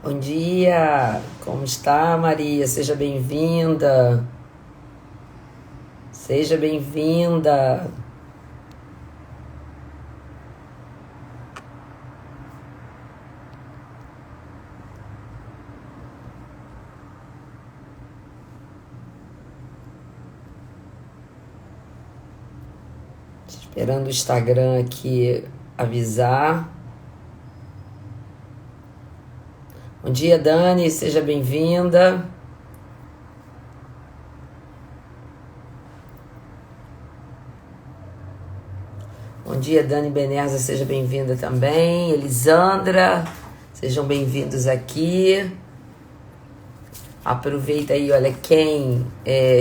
Bom dia, como está, Maria? Seja bem-vinda. Seja bem-vinda. Esperando o Instagram aqui avisar. Bom dia, Dani, seja bem-vinda. Bom dia, Dani Benerza, seja bem-vinda também. Elisandra, sejam bem-vindos aqui. Aproveita aí, olha, quem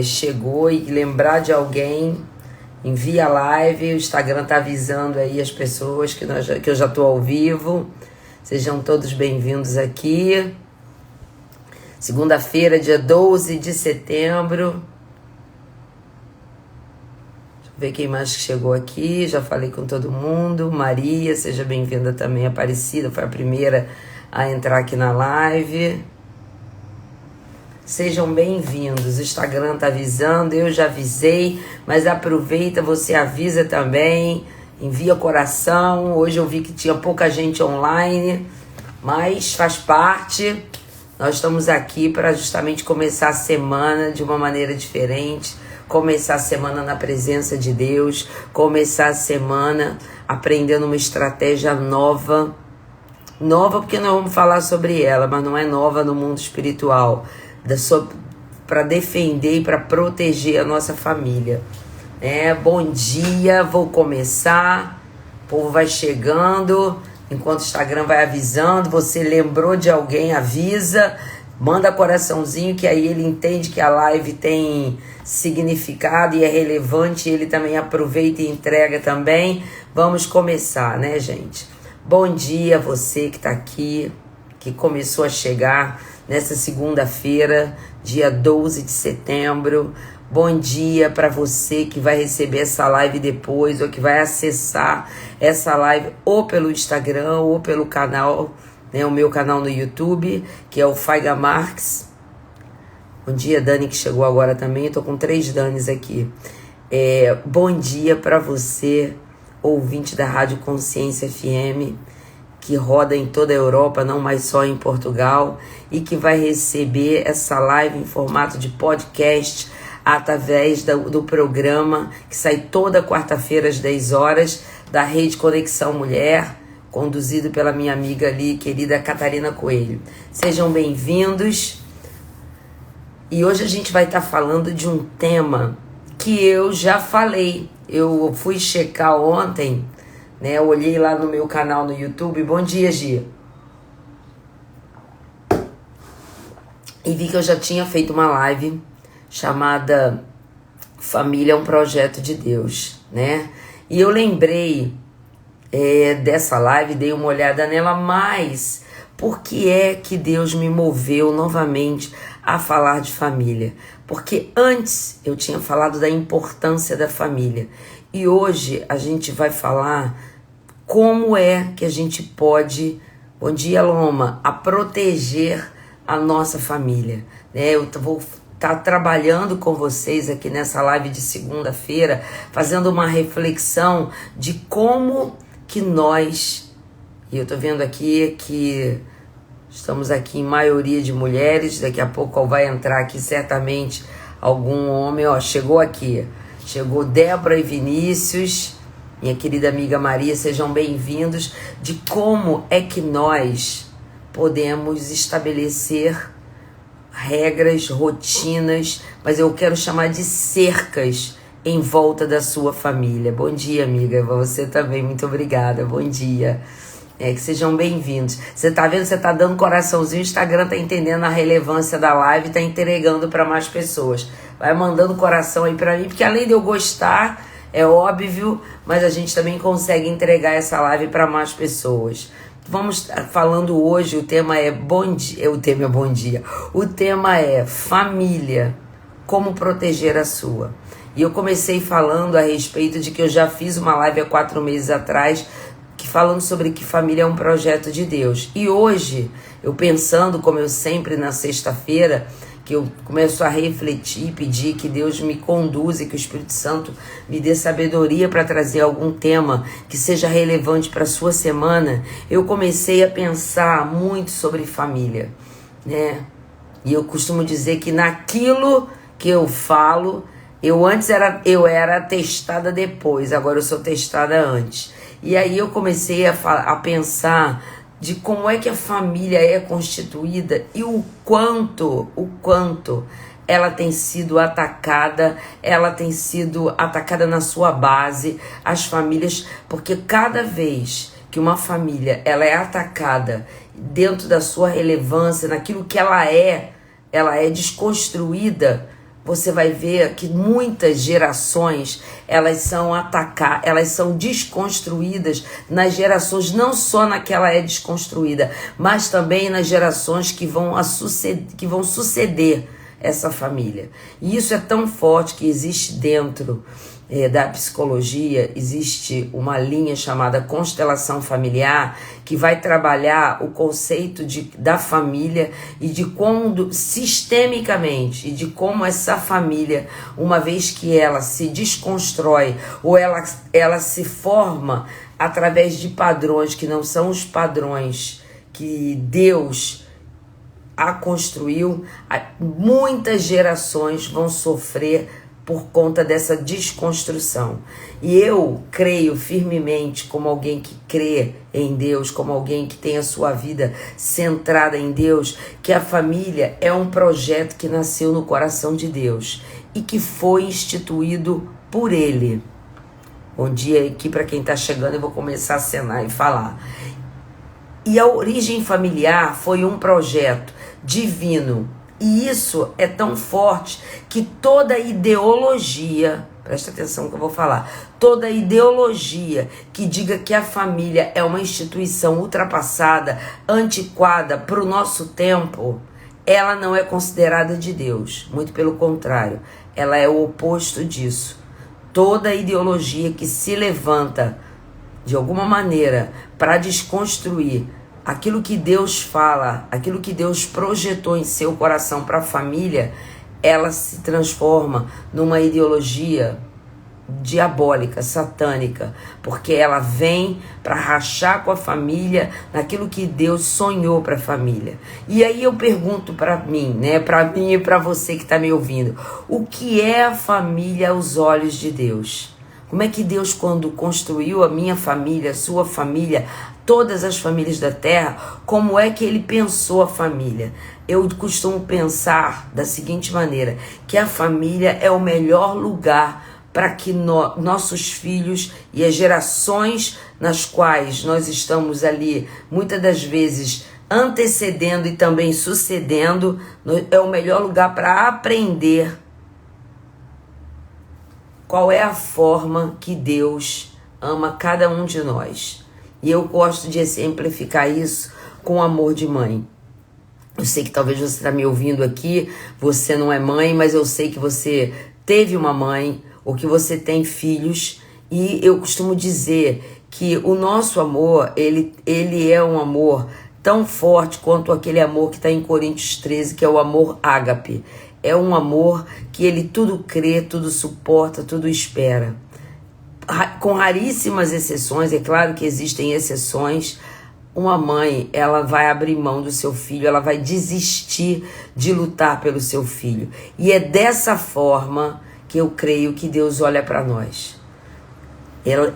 chegou e lembrar de alguém, envia a live. O Instagram tá avisando aí as pessoas que eu já tô ao vivo. Sejam todos bem-vindos aqui. Segunda-feira, dia 12 de setembro. Deixa eu ver quem mais chegou aqui. Já falei com todo mundo. Maria, seja bem-vinda também. Aparecida, foi a primeira a entrar aqui na live. Sejam bem-vindos. O Instagram tá avisando, eu já avisei, mas aproveita, você avisa também. Envia coração. Hoje eu vi que tinha pouca gente online, mas faz parte. Nós estamos aqui para justamente começar a semana de uma maneira diferente, começar a semana na presença de Deus, começar a semana aprendendo uma estratégia nova. Nova porque nós vamos falar sobre ela, mas não é nova no mundo espiritual, para defender e para proteger a nossa família. Bom dia, vou começar, o povo vai chegando, enquanto o Instagram vai avisando, você lembrou de alguém, avisa, manda coraçãozinho, que aí ele entende que a live tem significado e é relevante, ele também aproveita e entrega também. Vamos começar, né, gente? Bom dia a você que está aqui, que começou a chegar nessa segunda-feira, dia 12 de setembro. Bom dia para você que vai receber essa live depois ou que vai acessar essa live ou pelo Instagram ou pelo canal, né, o meu canal no YouTube, que é o Faiga Marques. Bom dia, Dani, que chegou agora também. Estou com 3 Danis aqui. Bom dia para você, ouvinte da Rádio Consciência FM, que roda em toda a Europa, não mais só em Portugal, e que vai receber essa live em formato de podcast através do programa que sai toda quarta-feira às 10 horas da Rede Conexão Mulher, conduzido pela minha amiga ali, querida Catarina Coelho. Sejam bem-vindos. E hoje a gente vai estar falando de um tema que eu já falei. Eu fui checar ontem, né? Eu olhei lá no meu canal no YouTube. Bom dia, Gia. E vi que eu já tinha feito uma live chamada Família é um Projeto de Deus, né? E eu lembrei dessa live, dei uma olhada nela, mas por que é que Deus me moveu novamente a falar de família? Porque antes eu tinha falado da importância da família. E hoje a gente vai falar como é que a gente pode, bom dia, Loma, a proteger a nossa família, né? Eu vou estar trabalhando com vocês aqui nessa live de segunda-feira, fazendo uma reflexão de como que nós, e eu tô vendo aqui que estamos aqui em maioria de mulheres, daqui a pouco vai entrar aqui certamente algum homem, chegou aqui, chegou Débora e Vinícius, minha querida amiga Maria, sejam bem-vindos, de como é que nós podemos estabelecer regras, rotinas, mas eu quero chamar de cercas em volta da sua família. Bom dia, amiga, você também, muito obrigada, bom dia. Que sejam bem-vindos. Você tá vendo, você tá dando coraçãozinho, o Instagram tá entendendo a relevância da live, tá entregando para mais pessoas. Vai mandando coração aí para mim, porque além de eu gostar, é óbvio, mas a gente também consegue entregar essa live para mais pessoas. Vamos falando hoje, o tema é bom dia, o tema é família, como proteger a sua. E eu comecei falando a respeito de que eu já fiz uma live há 4 meses atrás, que falando sobre que família é um projeto de Deus. E hoje, eu pensando, como eu sempre na sexta-feira, que eu começo a refletir, pedir que Deus me conduza e que o Espírito Santo me dê sabedoria para trazer algum tema que seja relevante para a sua semana, eu comecei a pensar muito sobre família, né? E eu costumo dizer que naquilo que eu falo, eu era testada depois, agora eu sou testada antes. E aí eu comecei a pensar de como é que a família é constituída e o quanto ela tem sido atacada na sua base, as famílias, porque cada vez que uma família ela é atacada dentro da sua relevância, naquilo que ela é desconstruída, você vai ver que muitas gerações elas são desconstruídas nas gerações, não só naquela é desconstruída, mas também nas gerações que vão suceder essa família. E isso é tão forte que existe dentro da psicologia, existe uma linha chamada constelação familiar que vai trabalhar o conceito da família e de como sistemicamente, e de como essa família, uma vez que ela se desconstrói ou ela se forma através de padrões que não são os padrões que Deus a construiu, muitas gerações vão sofrer por conta dessa desconstrução. E eu creio firmemente, como alguém que crê em Deus, como alguém que tem a sua vida centrada em Deus, que a família é um projeto que nasceu no coração de Deus e que foi instituído por Ele. Bom dia aqui para quem está chegando, eu vou começar a acenar e falar. E a origem familiar foi um projeto divino. E isso é tão forte que toda ideologia, presta atenção no que eu vou falar, toda ideologia que diga que a família é uma instituição ultrapassada, antiquada para o nosso tempo, ela não é considerada de Deus. Muito pelo contrário, ela é o oposto disso. Toda ideologia que se levanta de alguma maneira para desconstruir aquilo que Deus fala, aquilo que Deus projetou em seu coração para a família, ela se transforma numa ideologia diabólica, satânica, porque ela vem para rachar com a família naquilo que Deus sonhou para a família. E aí eu pergunto para mim, né, para mim e para você que está me ouvindo, o que é a família aos olhos de Deus? Como é que Deus, quando construiu a minha família, a sua família, todas as famílias da terra, como é que Ele pensou a família? Eu costumo pensar da seguinte maneira, que a família é o melhor lugar para que nossos filhos e as gerações nas quais nós estamos ali, muitas das vezes antecedendo e também sucedendo, é o melhor lugar para aprender qual é a forma que Deus ama cada um de nós. E eu gosto de exemplificar isso com o amor de mãe. Eu sei que talvez você está me ouvindo aqui, você não é mãe, mas eu sei que você teve uma mãe ou que você tem filhos. E eu costumo dizer que o nosso amor, ele é um amor tão forte quanto aquele amor que está em Coríntios 13, que é o amor ágape. É um amor que ele tudo crê, tudo suporta, tudo espera. Com raríssimas exceções, é claro que existem exceções, uma mãe, ela vai abrir mão do seu filho, ela vai desistir de lutar pelo seu filho. E é dessa forma que eu creio que Deus olha para nós.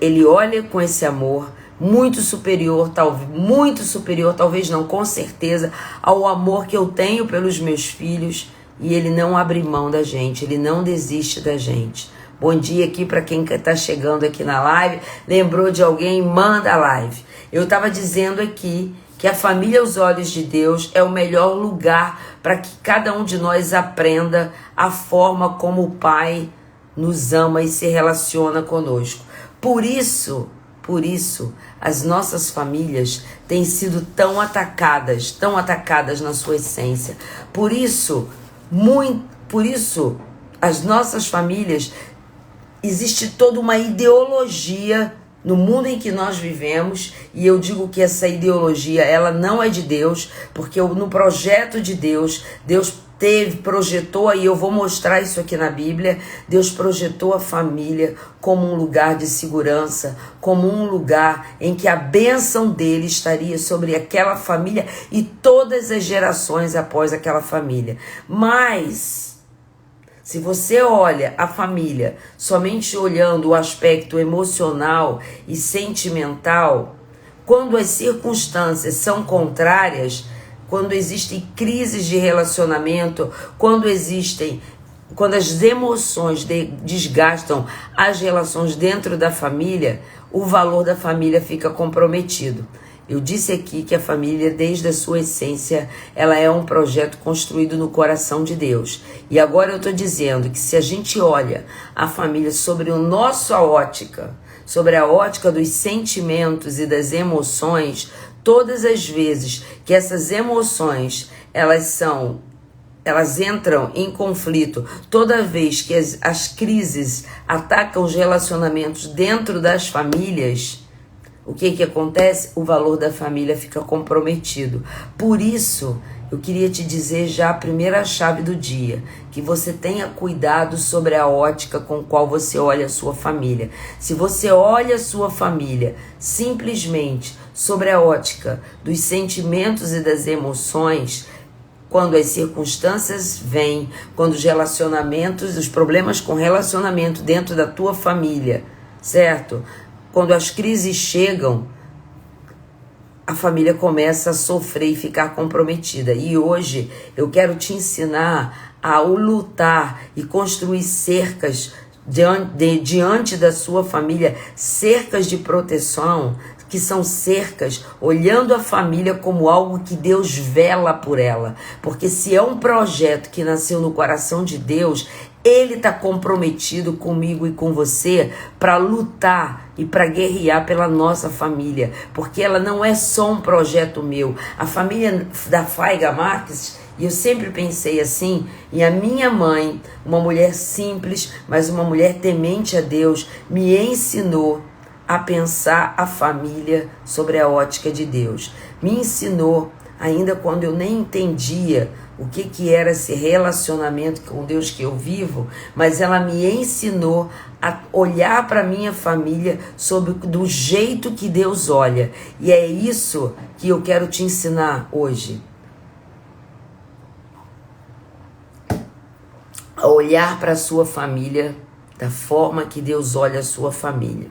Ele olha com esse amor muito superior, talvez não, com certeza, ao amor que eu tenho pelos meus filhos. E Ele não abre mão da gente, Ele não desiste da gente. Bom dia aqui para quem está chegando aqui na live. Lembrou de alguém? Manda a live. Eu estava dizendo aqui que a família aos olhos de Deus é o melhor lugar para que cada um de nós aprenda a forma como o Pai nos ama e se relaciona conosco. Por isso, as nossas famílias têm sido tão atacadas na sua essência. Por isso, as nossas famílias, existe toda uma ideologia no mundo em que nós vivemos, e eu digo que essa ideologia, ela não é de Deus, porque no projeto de Deus, Deus projetou, e eu vou mostrar isso aqui na Bíblia, Deus projetou a família como um lugar de segurança, como um lugar em que a bênção dele estaria sobre aquela família e todas as gerações após aquela família. Mas se você olha a família somente olhando o aspecto emocional e sentimental, quando as circunstâncias são contrárias, quando existem crises de relacionamento, quando as emoções desgastam as relações dentro da família, o valor da família fica comprometido. Eu disse aqui que a família, desde a sua essência, ela é um projeto construído no coração de Deus. E agora eu estou dizendo que se a gente olha a família sobre a nossa ótica, sobre a ótica dos sentimentos e das emoções, todas as vezes que essas emoções elas entram em conflito, toda vez que as crises atacam os relacionamentos dentro das famílias, o que acontece? O valor da família fica comprometido. Por isso, eu queria te dizer já a primeira chave do dia, que você tenha cuidado sobre a ótica com qual você olha a sua família. Se você olha a sua família simplesmente sobre a ótica dos sentimentos e das emoções, quando as circunstâncias vêm, quando os relacionamentos, os problemas com relacionamento dentro da tua família, certo? Quando as crises chegam, a família começa a sofrer e ficar comprometida. E hoje eu quero te ensinar a lutar e construir cercas diante da sua família, cercas de proteção, que são cercas olhando a família como algo que Deus vela por ela. Porque se é um projeto que nasceu no coração de Deus, Ele está comprometido comigo e com você para lutar e para guerrear pela nossa família. Porque ela não é só um projeto meu. A família da Faiga Marques, e eu sempre pensei assim, e a minha mãe, uma mulher simples, mas uma mulher temente a Deus, me ensinou a pensar a família sobre a ótica de Deus. Me ensinou, ainda quando eu nem entendia o que era esse relacionamento com Deus que eu vivo, mas ela me ensinou a olhar para minha família do jeito que Deus olha. E é isso que eu quero te ensinar hoje. A olhar para a sua família da forma que Deus olha a sua família.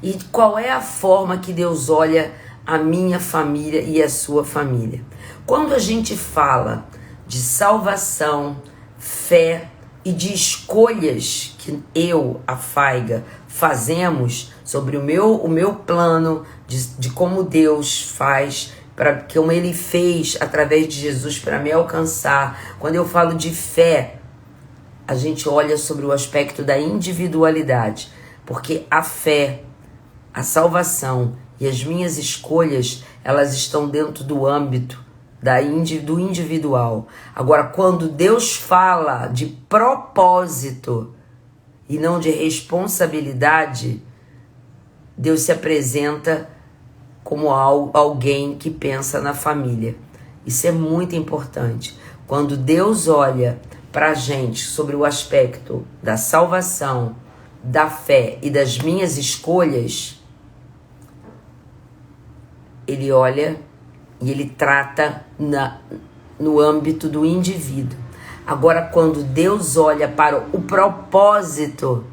E qual é a forma que Deus olha a minha família e a sua família? Quando a gente fala de salvação, fé e de escolhas que eu, a Faiga, fazemos sobre o meu plano de como Deus faz, como Ele fez através de Jesus para me alcançar. Quando eu falo de fé, a gente olha sobre o aspecto da individualidade, porque a fé, a salvação e as minhas escolhas, elas estão dentro do âmbito do individual. Agora, quando Deus fala de propósito e não de responsabilidade, Deus se apresenta como alguém que pensa na família. Isso é muito importante. Quando Deus olha para a gente sobre o aspecto da salvação, da fé e das minhas escolhas, Ele olha e Ele trata no âmbito do indivíduo. Agora, quando Deus olha para o propósito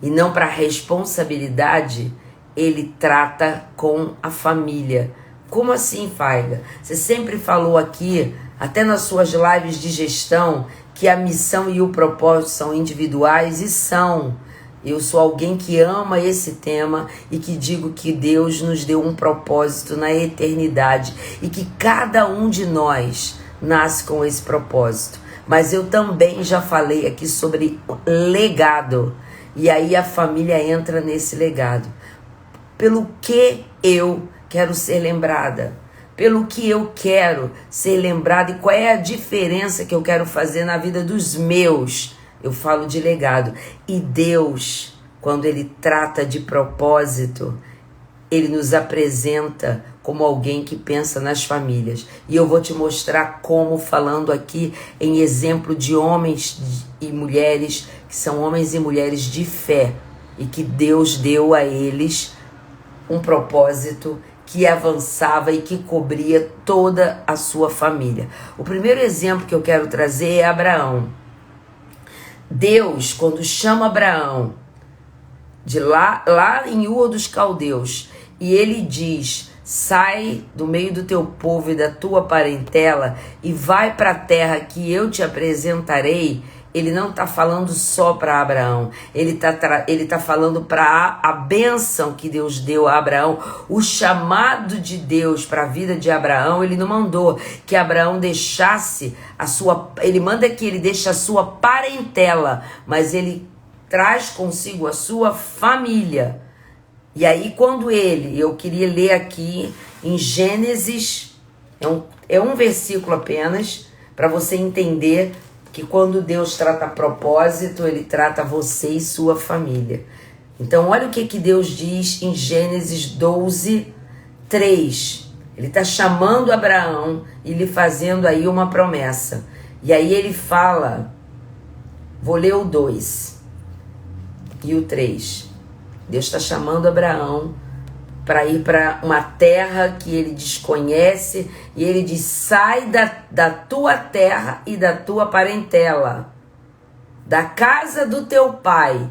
e não para a responsabilidade, Ele trata com a família. Como assim, Faiga? Você sempre falou aqui, até nas suas lives de gestão, que a missão e o propósito são individuais, e são. Eu sou alguém que ama esse tema e que digo que Deus nos deu um propósito na eternidade e que cada um de nós nasce com esse propósito. Mas eu também já falei aqui sobre legado, e aí a família entra nesse legado. Pelo que eu quero ser lembrada? Pelo que eu quero ser lembrada e qual é a diferença que eu quero fazer na vida dos meus? Eu falo de legado. E Deus quando ele trata de propósito, ele nos apresenta como alguém que pensa nas famílias. E eu vou te mostrar como, falando aqui em exemplo de homens e mulheres, que são homens e mulheres de fé, e que Deus deu a eles um propósito que avançava e que cobria toda a sua família. O primeiro exemplo que eu quero trazer é Abraão. Deus, quando chama Abraão de lá em Ur dos Caldeus, e ele diz: sai do meio do teu povo e da tua parentela e vai para a terra que eu te apresentarei. Ele não está falando só para Abraão, ele tá falando para a bênção que Deus deu a Abraão, o chamado de Deus para a vida de Abraão. Ele não mandou que Abraão deixasse ele manda que ele deixe a sua parentela, mas ele traz consigo a sua família. E aí quando eu queria ler aqui em Gênesis, é um versículo apenas, para você entender que quando Deus trata propósito, ele trata você e sua família. Então olha o que Deus diz em Gênesis 12, 3. Ele está chamando Abraão e lhe fazendo aí uma promessa. E aí ele fala, vou ler o 2 e o 3. Deus está chamando Abraão para ir para uma terra que ele desconhece, e ele diz: sai da tua terra e da tua parentela, da casa do teu pai,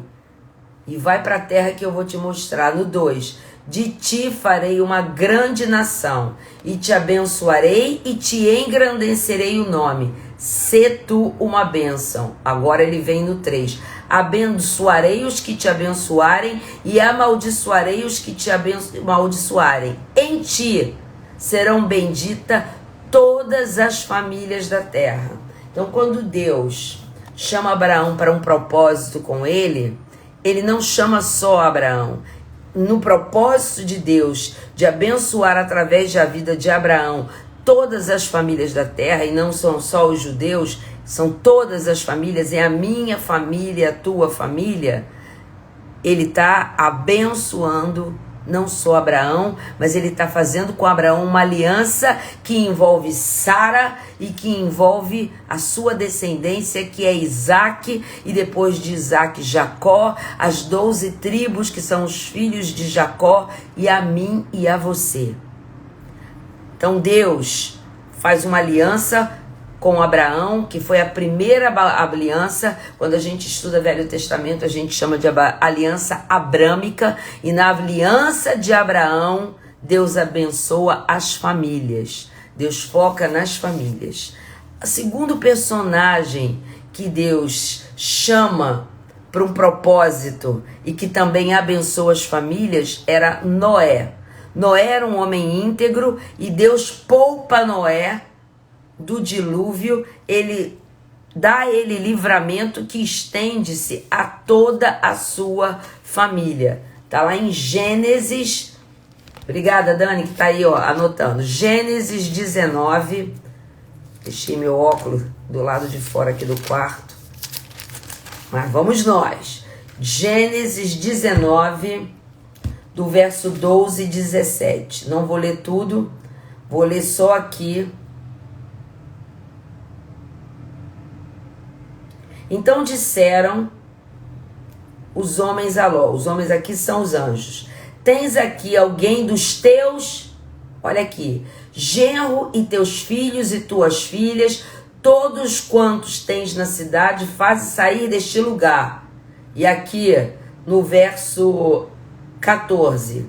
e vai para a terra que eu vou te mostrar. No 2, de ti farei uma grande nação, e te abençoarei e te engrandecerei o nome, sê tu uma bênção. Agora ele vem no 3, abençoarei os que te abençoarem e amaldiçoarei os que te amaldiçoarem. Em ti serão benditas todas as famílias da terra. Então, quando Deus chama Abraão para um propósito com ele, ele não chama só Abraão. No propósito de Deus de abençoar através da vida de Abraão todas as famílias da terra, e não são só os judeus, são todas as famílias, é a minha família, a tua família. Ele está abençoando não só Abraão, mas ele está fazendo com Abraão uma aliança que envolve Sara e que envolve a sua descendência, que é Isaac, e depois de Isaac, Jacó, as 12 tribos que são os filhos de Jacó, e a mim e a você. Então Deus faz uma aliança com Abraão, que foi a primeira aliança. Quando a gente estuda Velho Testamento, a gente chama de aliança abrâmica, e na aliança de Abraão, Deus abençoa as famílias. Deus foca nas famílias. O segundo personagem que Deus chama para um propósito e que também abençoa as famílias era Noé. Noé era um homem íntegro, e Deus poupa Noé do dilúvio. Ele dá a ele livramento que estende-se a toda a sua família. Tá lá em Gênesis. Obrigada, Dani, que tá aí, ó, anotando. Gênesis 19. Deixei meu óculos do lado de fora aqui do quarto. Mas vamos nós. Gênesis 19, do verso 12 e 17. Não vou ler tudo, vou ler só aqui. Então disseram os homens a Ló, os homens aqui são os anjos: tens aqui alguém dos teus, olha aqui, genro e teus filhos e tuas filhas, todos quantos tens na cidade, faze sair deste lugar. E aqui no verso 14.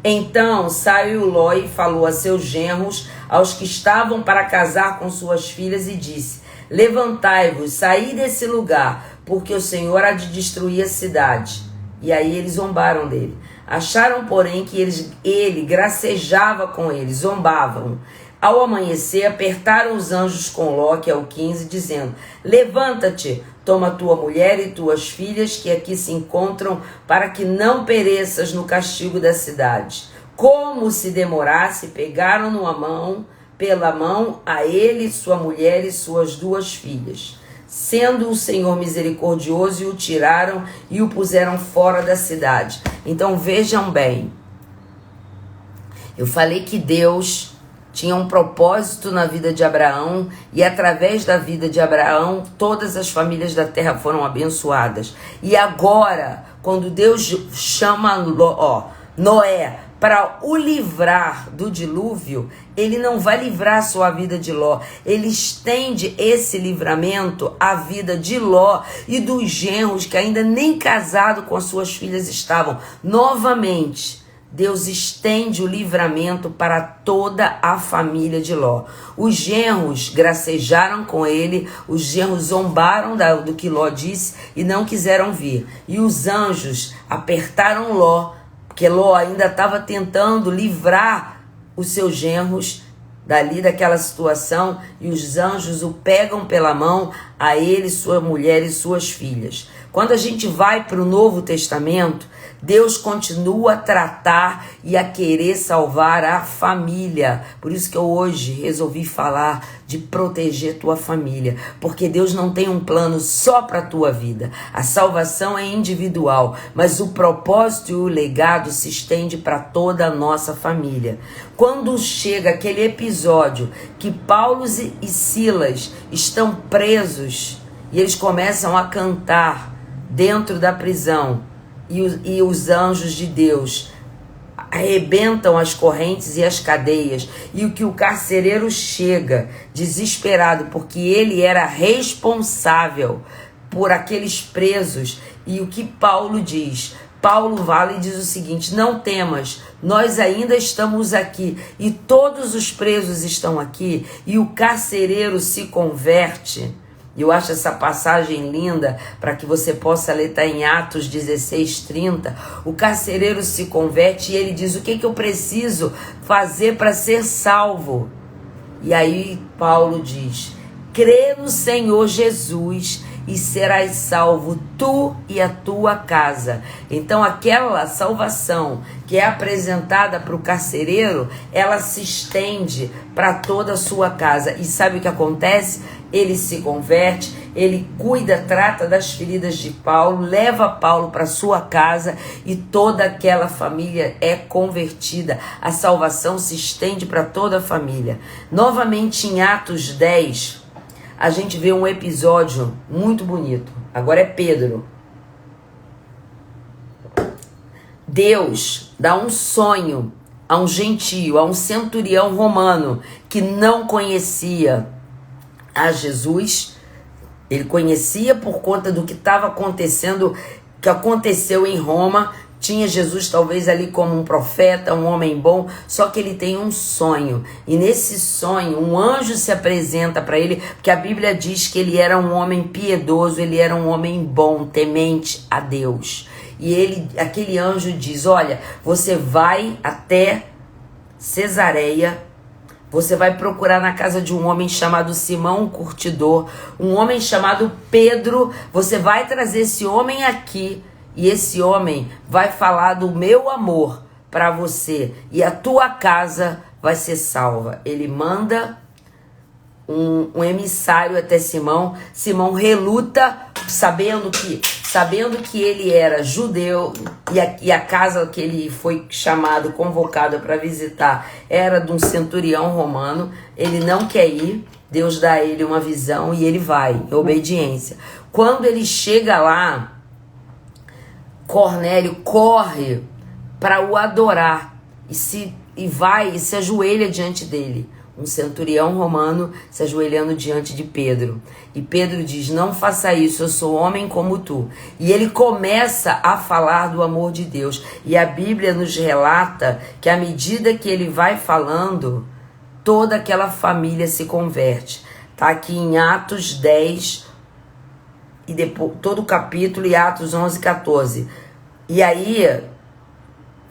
Então saiu Ló e falou a seus genros, aos que estavam para casar com suas filhas, e disse: levantai-vos, saí desse lugar, porque o Senhor há de destruir a cidade. E aí eles zombaram dele. Acharam, porém, que ele gracejava com eles, zombavam. Ao amanhecer, apertaram os anjos com Ló, que é o 15, dizendo: levanta-te, toma tua mulher e tuas filhas que aqui se encontram, para que não pereças no castigo da cidade. Como se demorasse, pegaram-no pela mão a ele, sua mulher e suas 2 filhas. sendo o Senhor misericordioso, e o tiraram e o puseram fora da cidade. Então vejam bem, eu falei que Deus tinha um propósito na vida de Abraão, e através da vida de Abraão, todas as famílias da terra foram abençoadas. E agora, quando Deus chama Noé para o livrar do dilúvio, ele não vai livrar a sua vida de Ló. Ele estende esse livramento à vida de Ló e dos genros que ainda nem casado com as suas filhas estavam. Novamente, Deus estende o livramento para toda a família de Ló. Os genros gracejaram com ele, os genros zombaram do que Ló disse e não quiseram vir. E os anjos apertaram Ló, porque Ló ainda estava tentando livrar os seus genros daquela situação, e os anjos o pegam pela mão, a ele, sua mulher e suas filhas. Quando a gente vai para o Novo Testamento, Deus continua a tratar e a querer salvar a família. Por isso que eu hoje resolvi falar de proteger tua família, porque Deus não tem um plano só para a tua vida. A salvação é individual, mas o propósito e o legado se estende para toda a nossa família. Quando chega aquele episódio que Paulo e Silas estão presos e eles começam a cantar dentro da prisão, e os anjos de Deus arrebentam as correntes e as cadeias, e o que o carcereiro chega desesperado, porque ele era responsável por aqueles presos. E o que Paulo diz? Paulo vai e diz o seguinte: não temas, nós ainda estamos aqui, e todos os presos estão aqui, e o carcereiro se converte. Eu acho essa passagem linda, para que você possa ler, está em Atos 16:30. O carcereiro se converte e ele diz: o que eu preciso fazer para ser salvo? E aí Paulo diz: crê no Senhor Jesus e serás salvo, tu e a tua casa. Então aquela salvação que é apresentada para o carcereiro, ela se estende para toda a sua casa. E sabe o que acontece? Ele se converte, ele cuida, trata das feridas de Paulo, leva Paulo para sua casa, e toda aquela família é convertida. A salvação se estende para toda a família. Novamente em Atos 10, a gente vê um episódio muito bonito. Agora é Pedro. Deus dá um sonho a um gentio, a um centurião romano que não conhecia a Jesus. Ele conhecia por conta do que estava acontecendo, que aconteceu em Roma. Tinha Jesus talvez ali como um profeta, um homem bom, só que ele tem um sonho. E nesse sonho, um anjo se apresenta para ele, porque a Bíblia diz que ele era um homem piedoso, ele era um homem bom, temente a Deus. E aquele anjo diz: olha, você vai até Cesareia, você vai procurar na casa de um homem chamado Simão, o curtidor, um homem chamado Pedro. Você vai trazer esse homem aqui, e esse homem vai falar do meu amor para você, e a tua casa vai ser salva. Ele manda um emissário até Simão. Simão reluta, sabendo que ele era judeu, e a casa que ele foi chamado, convocado para visitar, era de um centurião romano. Ele não quer ir. Deus dá a ele uma visão e ele vai, em obediência. Quando ele chega lá, Cornélio corre para o adorar e se ajoelha diante dele. Um centurião romano se ajoelhando diante de Pedro. E Pedro diz: não faça isso, eu sou homem como tu. E ele começa a falar do amor de Deus. E a Bíblia nos relata que à medida que ele vai falando, toda aquela família se converte. Está aqui em Atos 10, e depois todo o capítulo, e Atos 11, 14. E aí,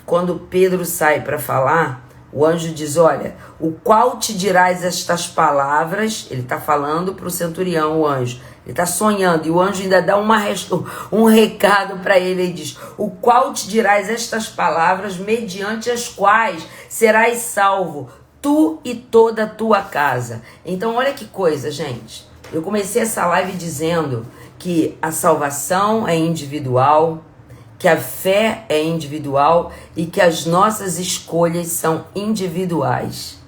quando Pedro sai para falar, o anjo diz: olha, o qual te dirás estas palavras? Ele está falando para o centurião, o anjo. Ele está sonhando, e o anjo ainda dá um recado para ele. Ele diz: o qual te dirás estas palavras, mediante as quais serás salvo, tu e toda a tua casa. Então olha que coisa, gente. Eu comecei essa live dizendo que a salvação é individual, que a fé é individual e que as nossas escolhas são individuais.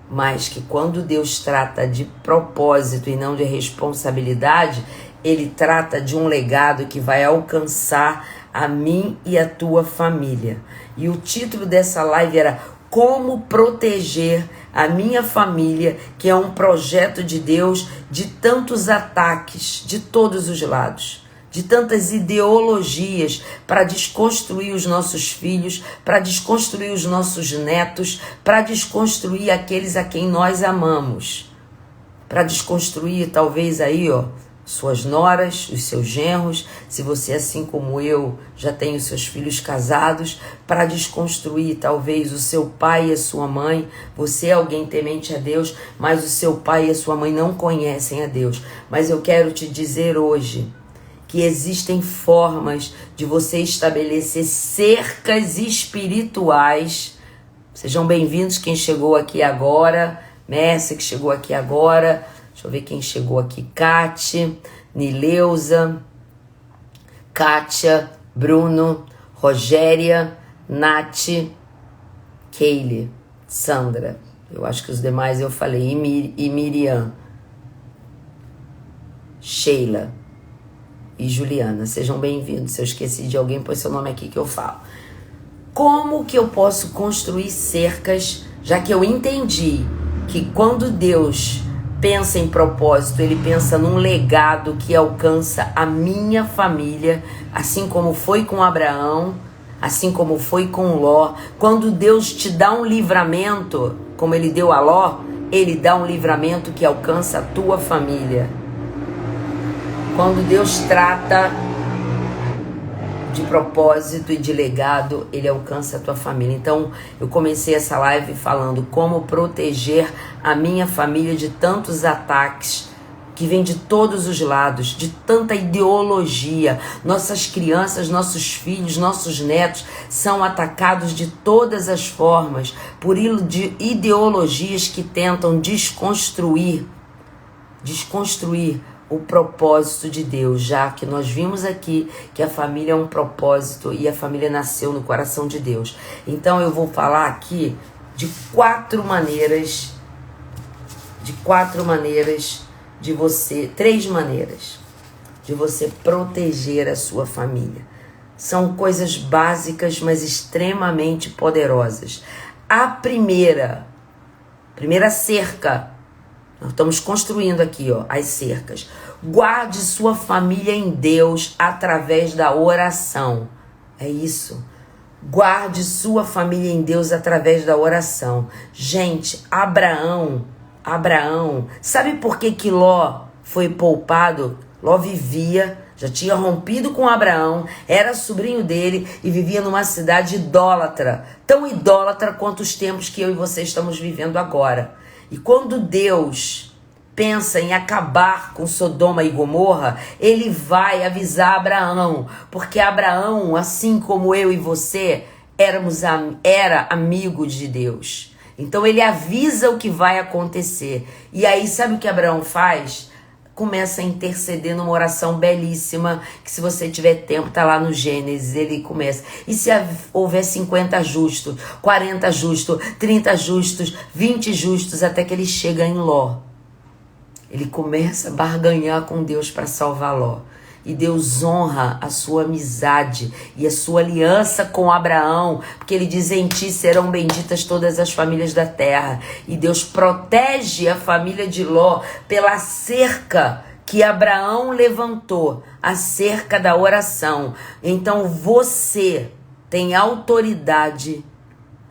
Mas que quando Deus trata de propósito e não de responsabilidade, Ele trata de um legado que vai alcançar a mim e a tua família. E o título dessa live era Como Proteger a Minha Família, que é um projeto de Deus de tantos ataques, de todos os lados, de tantas ideologias para desconstruir os nossos filhos, para desconstruir os nossos netos, para desconstruir aqueles a quem nós amamos, para desconstruir talvez aí, suas noras, os seus genros, se você, assim como eu, já tem os seus filhos casados, para desconstruir talvez o seu pai e a sua mãe. Você é alguém temente a Deus, mas o seu pai e a sua mãe não conhecem a Deus. Mas eu quero te dizer hoje que existem formas de você estabelecer cercas espirituais. Sejam bem-vindos quem chegou aqui agora, Mércia que chegou aqui agora. Deixa eu ver quem chegou aqui. Kate, Nileuza, Kátia, Bruno, Rogéria, Nath, Keile, Sandra. Eu acho que os demais eu falei. E Miriam, Sheila e Juliana. Sejam bem-vindos. Se eu esqueci de alguém, põe seu nome aqui que eu falo. Como que eu posso construir cercas, já que eu entendi que quando Deus pensa em propósito, Ele pensa num legado que alcança a minha família, assim como foi com Abraão, assim como foi com Ló. Quando Deus te dá um livramento, como Ele deu a Ló, Ele dá um livramento que alcança a tua família. Quando Deus trata de propósito e de legado, Ele alcança a tua família. Então, eu comecei essa live falando como proteger a minha família de tantos ataques que vêm de todos os lados, de tanta ideologia. Nossas crianças, nossos filhos, nossos netos são atacados de todas as formas por ideologias que tentam desconstruir o propósito de Deus, já que nós vimos aqui que a família é um propósito e a família nasceu no coração de Deus. Então eu vou falar aqui de quatro maneiras de você, três maneiras de você proteger a sua família. São coisas básicas, mas extremamente poderosas. A primeira cerca, nós estamos construindo aqui, as cercas. Guarde sua família em Deus através da oração. É isso. Guarde sua família em Deus através da oração. Gente, Abraão, sabe por que Ló foi poupado? Ló vivia, já tinha rompido com Abraão, era sobrinho dele e vivia numa cidade idólatra, tão idólatra quanto os tempos que eu e você estamos vivendo agora. E quando Deus pensa em acabar com Sodoma e Gomorra, Ele vai avisar Abraão, porque Abraão, assim como eu e você, era amigo de Deus. Então Ele avisa o que vai acontecer. E aí sabe o que Abraão faz? Começa a interceder numa oração belíssima, que se você tiver tempo, tá lá no Gênesis, ele começa. E se houver 50 justos, 40 justos, 30 justos, 20 justos, até que ele chega em Ló. Ele começa a barganhar com Deus para salvar Ló. E Deus honra a sua amizade e a sua aliança com Abraão, porque ele diz: em ti serão benditas todas as famílias da terra. E Deus protege a família de Ló pela cerca que Abraão levantou, a cerca da oração. Então você tem autoridade.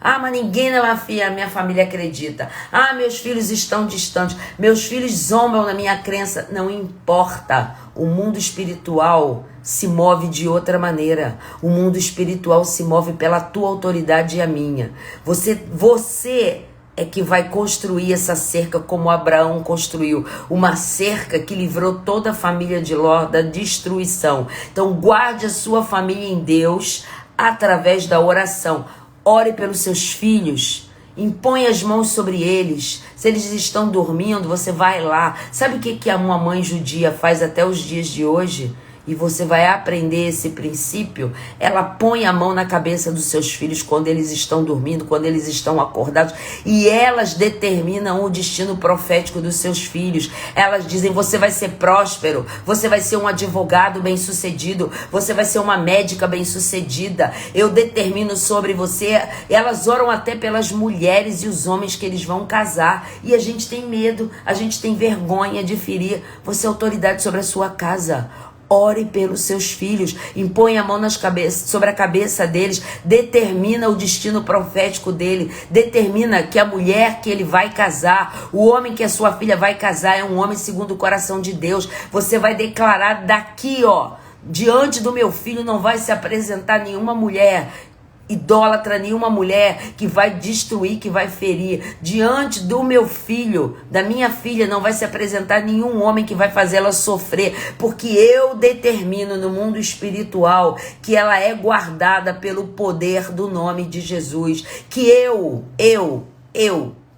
Mas ninguém na minha família acredita. Meus filhos estão distantes. Meus filhos zombam na minha crença. Não importa. O mundo espiritual se move de outra maneira. O mundo espiritual se move pela tua autoridade e a minha. Você é que vai construir essa cerca como Abraão construiu. Uma cerca que livrou toda a família de Ló da destruição. Então guarde a sua família em Deus através da oração. Ore pelos seus filhos Impõe as mãos sobre eles. Se eles estão dormindo, você vai lá. Sabe o que uma mãe judia faz até os dias de hoje? E você vai aprender esse princípio. Ela põe a mão na cabeça dos seus filhos quando eles estão dormindo, quando eles estão acordados. E elas determinam o destino profético dos seus filhos. Elas dizem, você vai ser próspero, você vai ser um advogado bem-sucedido, você vai ser uma médica bem-sucedida. Eu determino sobre você. Elas oram até pelas mulheres e os homens que eles vão casar. E a gente tem medo, a gente tem vergonha de ferir. Você é autoridade sobre a sua casa. Ore pelos seus filhos, impõe a mão sobre a cabeça deles, determina o destino profético dele, determina que a mulher que ele vai casar, o homem que a sua filha vai casar é um homem segundo o coração de Deus. Você vai declarar daqui, diante do meu filho não vai se apresentar nenhuma mulher idólatra, nenhuma mulher que vai destruir, que vai ferir. Diante do meu filho, da minha filha, não vai se apresentar nenhum homem que vai fazer ela sofrer, porque eu determino no mundo espiritual que ela é guardada pelo poder do nome de Jesus, que eu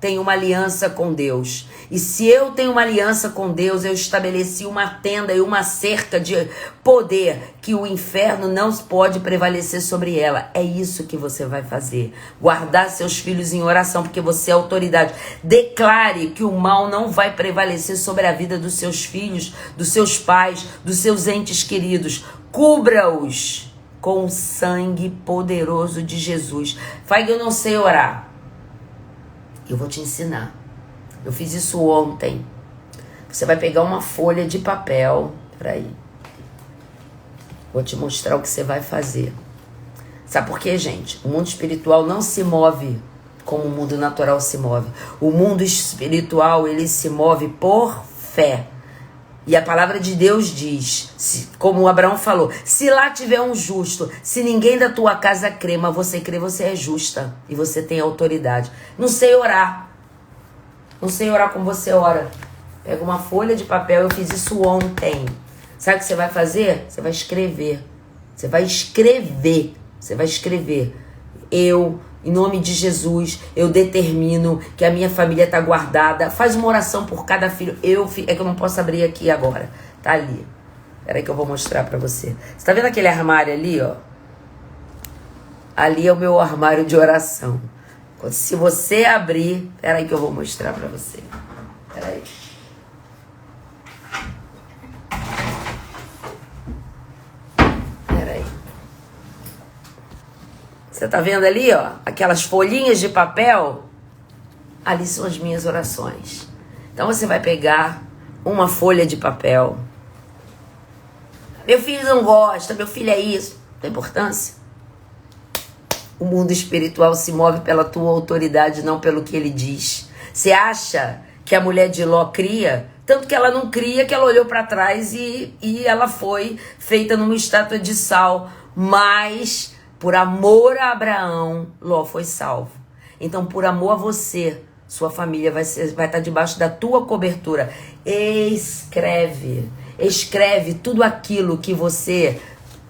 tenho uma aliança com Deus. E se eu tenho uma aliança com Deus, eu estabeleci uma tenda e uma cerca de poder que o inferno não pode prevalecer sobre ela. É isso que você vai fazer. Guardar seus filhos em oração, porque você é autoridade. Declare que o mal não vai prevalecer sobre a vida dos seus filhos, dos seus pais, dos seus entes queridos. Cubra-os com o sangue poderoso de Jesus. Fag, eu não sei orar. Eu vou te ensinar. Eu fiz isso ontem. Você vai pegar uma folha de papel. Peraí. Vou te mostrar o que você vai fazer. Sabe por quê, gente? O mundo espiritual não se move como o mundo natural se move. O mundo espiritual, ele se move por fé. E a palavra de Deus diz, como o Abraão falou, se lá tiver um justo, se ninguém da tua casa crê, mas você crê, você é justa. E você tem autoridade. Não sei orar. Não sei orar como você ora. Pega uma folha de papel, eu fiz isso ontem. Sabe o que você vai fazer? Você vai escrever. Você vai escrever. Você vai escrever. Eu, em nome de Jesus, eu determino que a minha família está guardada. Faz uma oração por cada filho. É que eu não posso abrir aqui agora. Tá ali. Peraí que eu vou mostrar pra você. Você tá vendo aquele armário ali, ó? Ali é o meu armário de oração. Se você abrir... Peraí que eu vou mostrar pra você. Peraí. Peraí. Você tá vendo ali, ó? Aquelas folhinhas de papel? Ali são as minhas orações. Então você vai pegar uma folha de papel. Meu filho não gosta, meu filho é isso. Não tem importância. O mundo espiritual se move pela tua autoridade, não pelo que ele diz. Você acha que a mulher de Ló cria? Tanto que ela não cria, que ela olhou para trás e ela foi feita numa estátua de sal. Mas, por amor a Abraão, Ló foi salvo. Então, por amor a você, sua família vai estar debaixo da tua cobertura. Escreve tudo aquilo que você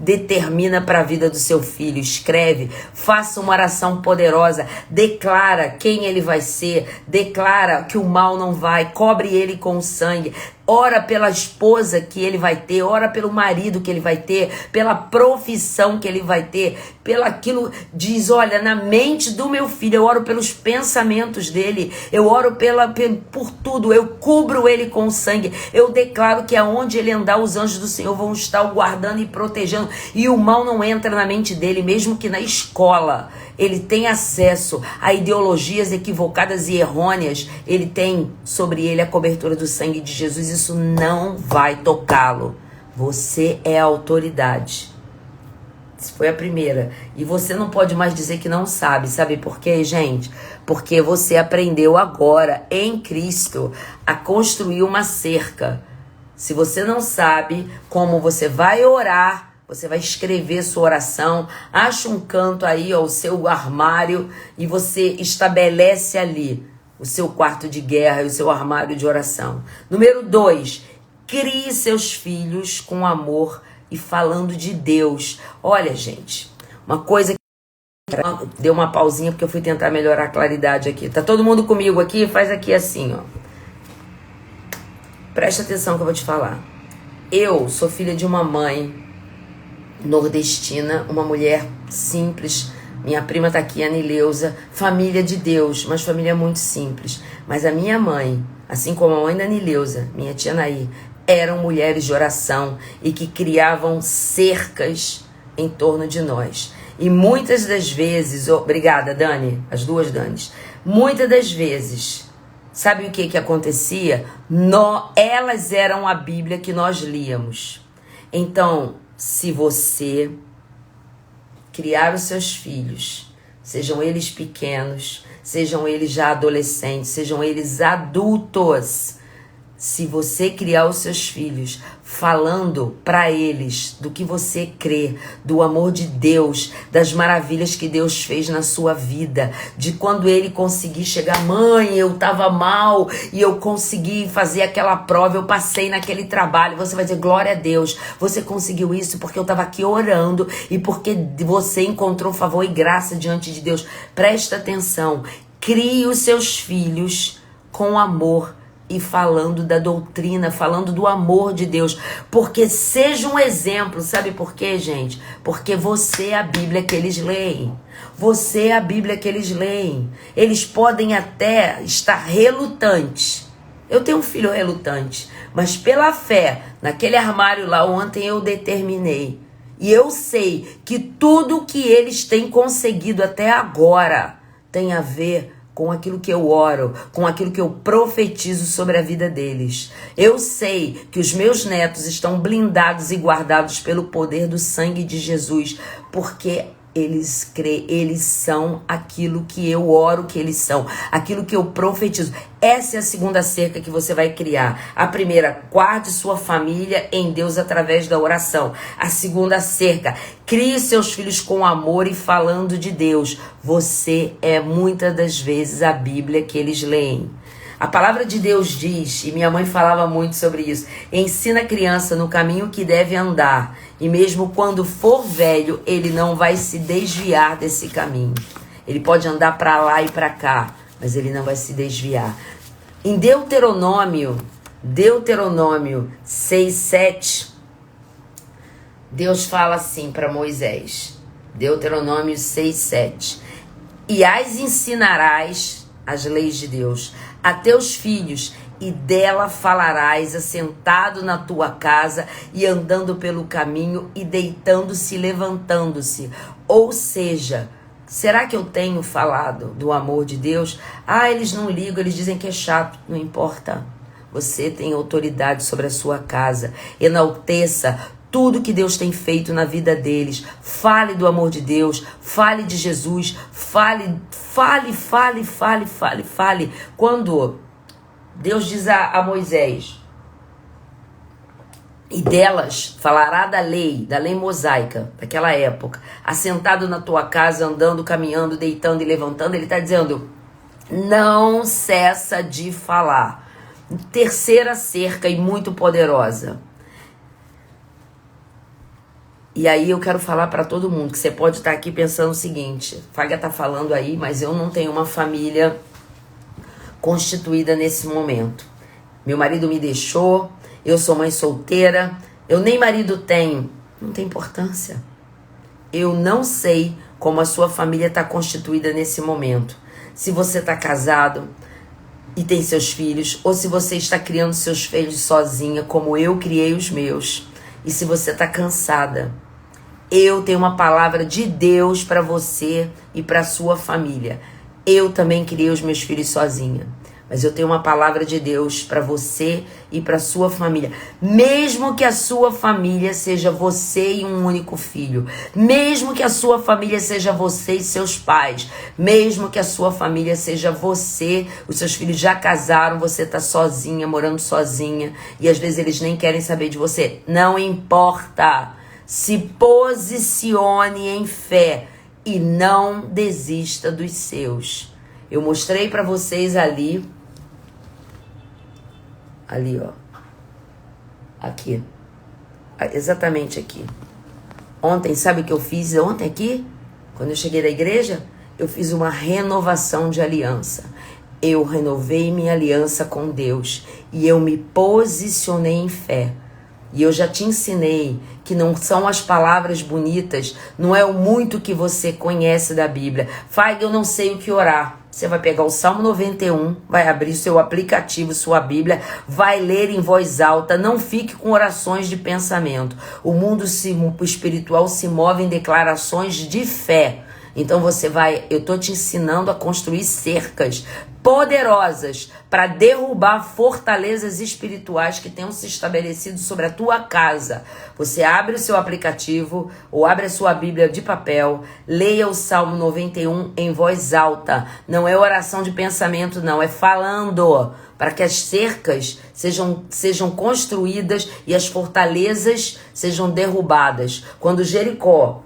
determina para a vida do seu filho. Escreve, faça uma oração poderosa, declara quem ele vai ser, declara que o mal não vai, cobre ele com o sangue. Ora pela esposa que ele vai ter, ora pelo marido que ele vai ter, pela profissão que ele vai ter, pelo aquilo, diz, olha, na mente do meu filho, eu oro pelos pensamentos dele, eu oro por tudo, eu cubro ele com o sangue, eu declaro que aonde ele andar, os anjos do Senhor vão estar o guardando e protegendo, e o mal não entra na mente dele, mesmo que na escola ele tem acesso a ideologias equivocadas e errôneas, ele tem sobre ele a cobertura do sangue de Jesus. Isso não vai tocá-lo. Você é a autoridade. Isso foi a primeira. E você não pode mais dizer que não sabe. Sabe por quê, gente? Porque você aprendeu agora, em Cristo, a construir uma cerca. Se você não sabe como você vai orar, você vai escrever sua oração, acha um canto aí, ó, o seu armário, e você estabelece ali o seu quarto de guerra e o seu armário de oração. Número 2, crie seus filhos com amor e falando de Deus. Olha, gente, uma coisa Deu uma pausinha porque eu fui tentar melhorar a claridade aqui. Tá todo mundo comigo aqui? Faz aqui assim, ó. Presta atenção que eu vou te falar. Eu sou filha de uma mãe nordestina, uma mulher simples. Minha prima tá aqui, a Nileuza. Família de Deus, mas família muito simples. Mas a minha mãe, assim como a mãe da Nileuza, minha tia Naí, eram mulheres de oração e que criavam cercas em torno de nós. E muitas das vezes, obrigada Dani, as duas Danis, muitas das vezes, sabe o que acontecia? Elas eram a Bíblia que nós líamos. Então, se você criar os seus filhos, sejam eles pequenos, sejam eles já adolescentes, sejam eles adultos, se você criar os seus filhos falando para eles do que você crê, do amor de Deus, das maravilhas que Deus fez na sua vida, de quando ele conseguir chegar, mãe, eu tava mal e eu consegui fazer aquela prova, eu passei naquele trabalho, você vai dizer, glória a Deus, você conseguiu isso porque eu tava aqui orando e porque você encontrou favor e graça diante de Deus. Presta atenção, crie os seus filhos com amor e falando da doutrina, falando do amor de Deus, porque seja um exemplo, sabe por quê, gente? Porque você é a Bíblia que eles leem, você é a Bíblia que eles leem, eles podem até estar relutantes, eu tenho um filho relutante, mas pela fé, naquele armário lá ontem eu determinei, e eu sei que tudo que eles têm conseguido até agora tem a ver com aquilo que eu oro, com aquilo que eu profetizo sobre a vida deles. Eu sei que os meus netos estão blindados e guardados pelo poder do sangue de Jesus, porque eles são aquilo que eu oro que eles são, aquilo que eu profetizo. Essa é a segunda cerca que você vai criar. A primeira, guarde sua família em Deus através da oração. A segunda cerca, crie seus filhos com amor e falando de Deus. Você é muitas das vezes a Bíblia que eles leem. A palavra de Deus diz, e minha mãe falava muito sobre isso, ensina a criança no caminho que deve andar, e mesmo quando for velho, ele não vai se desviar desse caminho. Ele pode andar para lá e para cá, mas ele não vai se desviar. Em Deuteronômio 6:7, Deus fala assim para Moisés, Deuteronômio 6:7, e as ensinarás as leis de Deus a teus filhos, e dela falarás assentado na tua casa e andando pelo caminho e deitando-se e levantando-se. Ou seja, será que eu tenho falado do amor de Deus? Eles não ligam, eles dizem que é chato. Não importa. Você tem autoridade sobre a sua casa. Enalteça tudo que Deus tem feito na vida deles. Fale do amor de Deus, fale de Jesus, fale. Quando Deus diz a Moisés, e delas falará da lei mosaica, daquela época, assentado na tua casa, andando, caminhando, deitando e levantando, ele está dizendo, não cessa de falar. Terceira cerca e muito poderosa. E aí eu quero falar para todo mundo, que você pode estar aqui pensando o seguinte, Fábia tá falando aí, mas eu não tenho uma família constituída nesse momento. Meu marido me deixou, eu sou mãe solteira, eu nem marido tenho. Não tem importância. Eu não sei como a sua família está constituída nesse momento. Se você está casado e tem seus filhos, ou se você está criando seus filhos sozinha, como eu criei os meus. E se você está cansada, eu tenho uma palavra de Deus para você e para sua família. Eu também criei os meus filhos sozinha, mas eu tenho uma palavra de Deus para você e para sua família. Mesmo que a sua família seja você e um único filho, mesmo que a sua família seja você e seus pais, mesmo que a sua família seja você, os seus filhos já casaram, você está sozinha, morando sozinha, e às vezes eles nem querem saber de você. Não importa. Se posicione em fé e não desista dos seus. Eu mostrei para vocês ali, ó, aqui, exatamente aqui. Ontem, sabe o que eu fiz ontem aqui? Quando eu cheguei da igreja, eu fiz uma renovação de aliança. Eu renovei minha aliança com Deus e eu me posicionei em fé. E eu já te ensinei que não são as palavras bonitas, não é o muito que você conhece da Bíblia. Fag, eu não sei o que orar. Você vai pegar o Salmo 91, vai abrir seu aplicativo, sua Bíblia, vai ler em voz alta, não fique com orações de pensamento. O mundo espiritual se move em declarações de fé. Então eu tô te ensinando a construir cercas poderosas para derrubar fortalezas espirituais que tenham se estabelecido sobre a tua casa. Você abre o seu aplicativo ou abre a sua Bíblia de papel, leia o Salmo 91 em voz alta. Não é oração de pensamento, não, é falando, para que as cercas sejam construídas e as fortalezas sejam derrubadas. Quando Jericó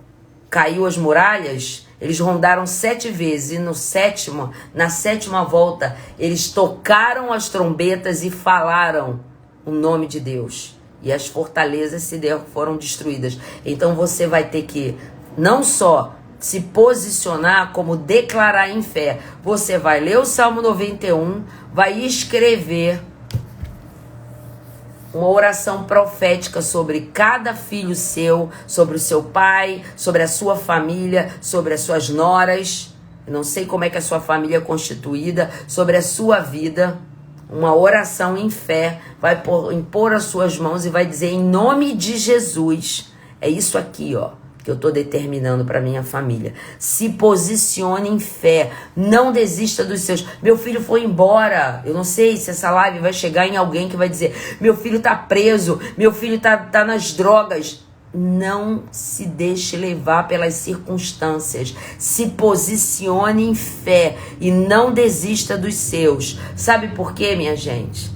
caiu as muralhas, eles rondaram 7 vezes e na sétima volta, eles tocaram as trombetas e falaram o nome de Deus. E as fortalezas foram destruídas. Então você vai ter que não só se posicionar, como declarar em fé. Você vai ler o Salmo 91, vai escrever uma oração profética sobre cada filho seu, sobre o seu pai, sobre a sua família, sobre as suas noras. Eu não sei como é que a sua família é constituída, sobre a sua vida. Uma oração em fé, vai impor as suas mãos e vai dizer em nome de Jesus. É isso aqui, ó, que eu estou determinando para minha família. Se posicione em fé. Não desista dos seus. Meu filho foi embora. Eu não sei se essa live vai chegar em alguém que vai dizer: meu filho tá preso, meu filho tá nas drogas. Não se deixe levar pelas circunstâncias. Se posicione em fé e não desista dos seus. Sabe por quê, minha gente?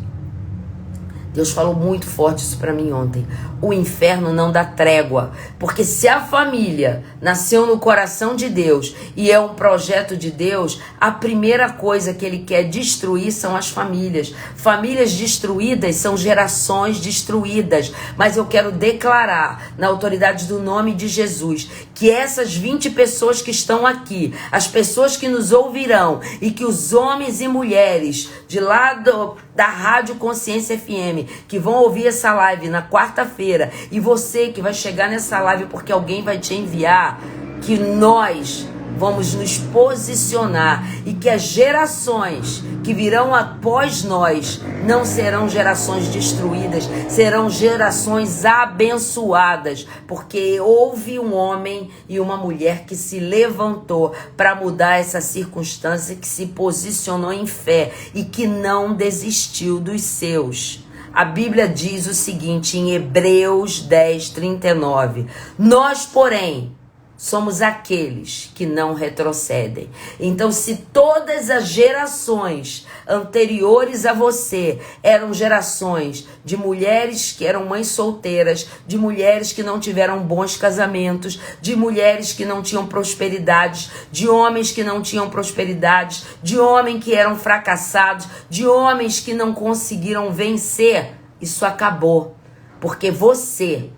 Deus falou muito forte isso para mim ontem. O inferno não dá trégua. Porque se a família nasceu no coração de Deus e é um projeto de Deus, a primeira coisa que ele quer destruir são as famílias. Famílias destruídas são gerações destruídas. Mas eu quero declarar, na autoridade do nome de Jesus, que essas 20 pessoas que estão aqui, as pessoas que nos ouvirão e que os homens e mulheres de lá da Rádio Consciência FM que vão ouvir essa live na quarta-feira, e você que vai chegar nessa live porque alguém vai te enviar, que nós vamos nos posicionar e que as gerações que virão após nós não serão gerações destruídas, serão gerações abençoadas, porque houve um homem e uma mulher que se levantou para mudar essa circunstância, que se posicionou em fé e que não desistiu dos seus. A Bíblia diz o seguinte em Hebreus 10:39: nós, porém, somos aqueles que não retrocedem. Então, se todas as gerações anteriores a você eram gerações de mulheres que eram mães solteiras, de mulheres que não tiveram bons casamentos, de mulheres que não tinham prosperidades, de homens que não tinham prosperidades, de homens que eram fracassados, de homens que não conseguiram vencer, isso acabou. Porque você,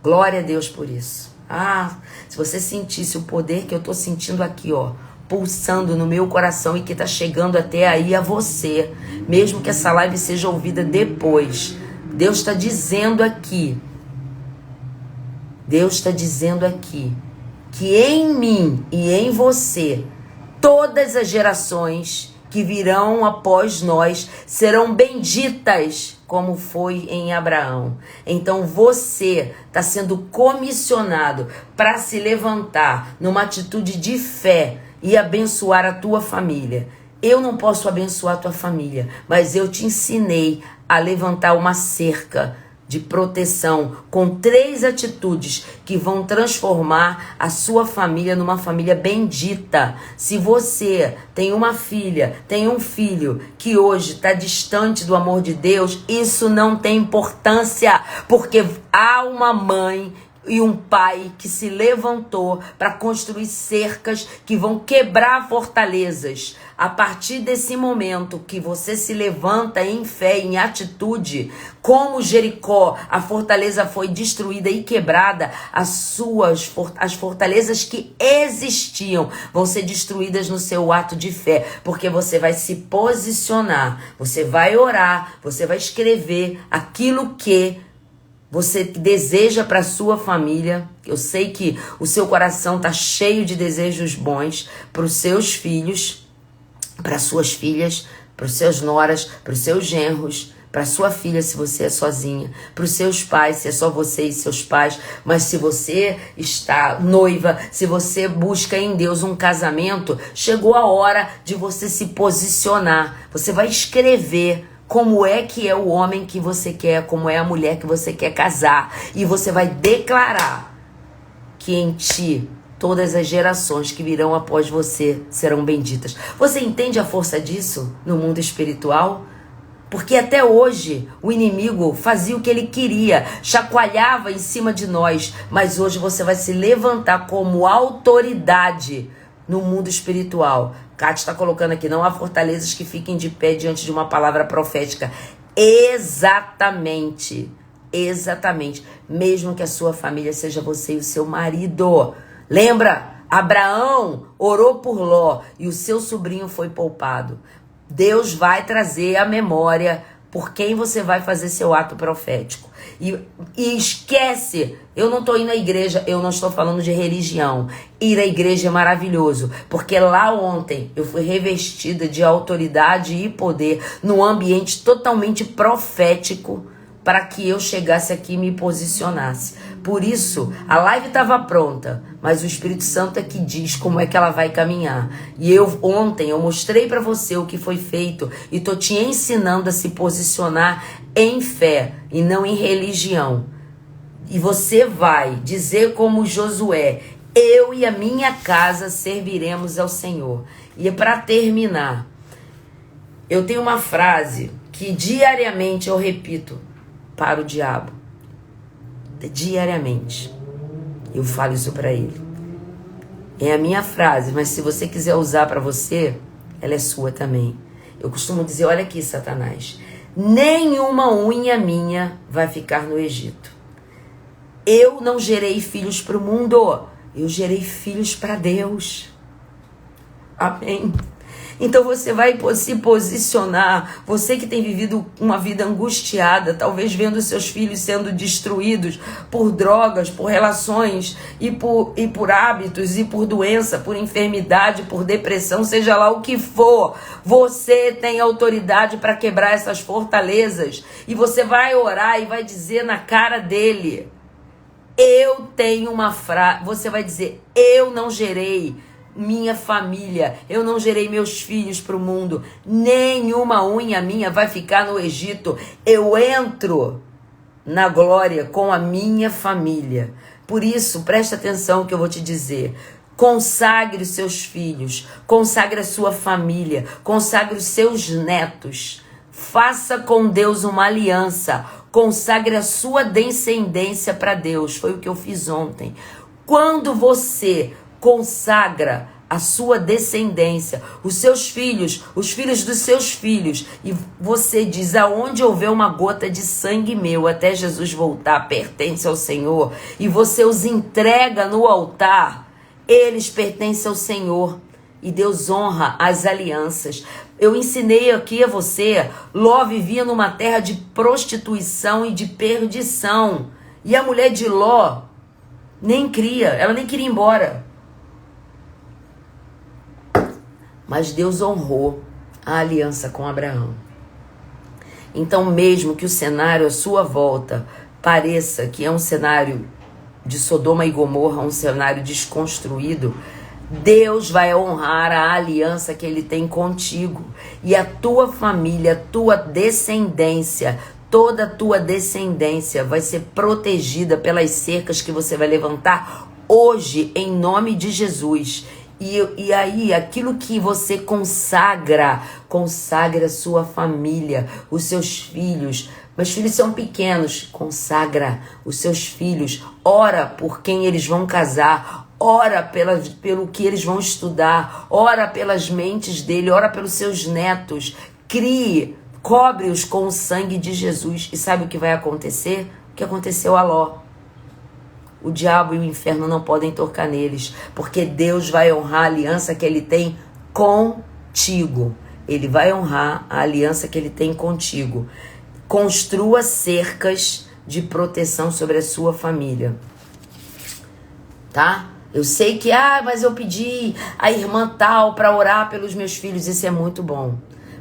glória a Deus por isso. Se você sentisse o poder que eu tô sentindo aqui, ó, pulsando no meu coração e que tá chegando até aí a você, mesmo que essa live seja ouvida depois, Deus está dizendo aqui, que em mim e em você, todas as gerações que virão após nós serão benditas, como foi em Abraão. Então você está sendo comissionado para se levantar numa atitude de fé e abençoar a tua família. Eu não posso abençoar a tua família, mas eu te ensinei a levantar uma cerca de proteção com 3 atitudes que vão transformar a sua família numa família bendita. Se você tem uma filha, tem um filho que hoje está distante do amor de Deus, isso não tem importância, porque há uma mãe e um pai que se levantou para construir cercas que vão quebrar fortalezas. A partir desse momento que você se levanta em fé, em atitude, como Jericó, a fortaleza foi destruída e quebrada, as fortalezas que existiam vão ser destruídas no seu ato de fé, porque você vai se posicionar, você vai orar, você vai escrever aquilo que você deseja para sua família. Eu sei que o seu coração está cheio de desejos bons para os seus filhos, para suas filhas, para os seus noras, para os seus genros, para sua filha se você é sozinha, para os seus pais se é só você e seus pais. Mas se você está noiva, se você busca em Deus um casamento, chegou a hora de você se posicionar. Você vai escrever como é que é o homem que você quer, como é a mulher que você quer casar, e você vai declarar que em ti todas as gerações que virão após você serão benditas. Você entende a força disso no mundo espiritual? Porque até hoje o inimigo fazia o que ele queria, chacoalhava em cima de nós, mas hoje você vai se levantar como autoridade no mundo espiritual. Kátia está colocando aqui, não há fortalezas que fiquem de pé diante de uma palavra profética. Exatamente, exatamente. Mesmo que a sua família seja você e o seu marido. Lembra? Abraão orou por Ló e o seu sobrinho foi poupado. Deus vai trazer à memória por quem você vai fazer seu ato profético. E esquece, eu não estou indo à igreja, eu não estou falando de religião. Ir à igreja é maravilhoso, porque lá ontem eu fui revestida de autoridade e poder num ambiente totalmente profético para que eu chegasse aqui e me posicionasse. Por isso, a live estava pronta, mas o Espírito Santo é que diz como é que ela vai caminhar. E ontem eu mostrei para você o que foi feito e estou te ensinando a se posicionar em fé e não em religião. E você vai dizer como Josué: eu e a minha casa serviremos ao Senhor. E para terminar, eu tenho uma frase que diariamente eu repito para o diabo. Diariamente eu falo isso para ele. É a minha frase, mas se você quiser usar para você, ela é sua também. Eu costumo dizer: olha aqui, Satanás, nenhuma unha minha vai ficar no Egito. Eu não gerei filhos para o mundo, eu gerei filhos para Deus. Amém. Então você vai se posicionar, você que tem vivido uma vida angustiada, talvez vendo seus filhos sendo destruídos por drogas, por relações e por hábitos e por doença, por enfermidade, por depressão, seja lá o que for, você tem autoridade para quebrar essas fortalezas e você vai orar e vai dizer na cara dele: eu tenho uma frase, você vai dizer: eu não gerei minha família, eu não gerei meus filhos para o mundo, nenhuma unha minha vai ficar no Egito, eu entro na glória com a minha família. Por isso, presta atenção que eu vou te dizer: consagre os seus filhos, consagre a sua família, consagre os seus netos, faça com Deus uma aliança, consagre a sua descendência para Deus. Foi o que eu fiz ontem. Quando você consagra a sua descendência, os seus filhos, os filhos dos seus filhos, e você diz: aonde houver uma gota de sangue meu até Jesus voltar, pertence ao Senhor, e você os entrega no altar, eles pertencem ao Senhor, e Deus honra as alianças. Eu ensinei aqui a você, Ló vivia numa terra de prostituição e de perdição, e a mulher de Ló ela nem queria ir embora. Mas Deus honrou a aliança com Abraão. Então, mesmo que o cenário à sua volta pareça que é um cenário de Sodoma e Gomorra, um cenário desconstruído, Deus vai honrar a aliança que Ele tem contigo. E a tua família, a tua descendência, toda a tua descendência vai ser protegida pelas cercas que você vai levantar hoje, em nome de Jesus. E aí, aquilo que você consagra a sua família, os seus filhos. Meus filhos são pequenos, consagra os seus filhos. Ora por quem eles vão casar. ora pelo que eles vão estudar, ora pelas mentes dele, ora pelos seus netos, cobre-os com o sangue de Jesus. E sabe o que vai acontecer? O que aconteceu a Ló. O diabo e o inferno não podem tocar neles, porque Deus vai honrar a aliança que ele tem contigo. Ele vai honrar a aliança que ele tem contigo. Construa cercas de proteção sobre a sua família. Tá? Eu sei que, mas eu pedi a irmã tal para orar pelos meus filhos. Isso é muito bom.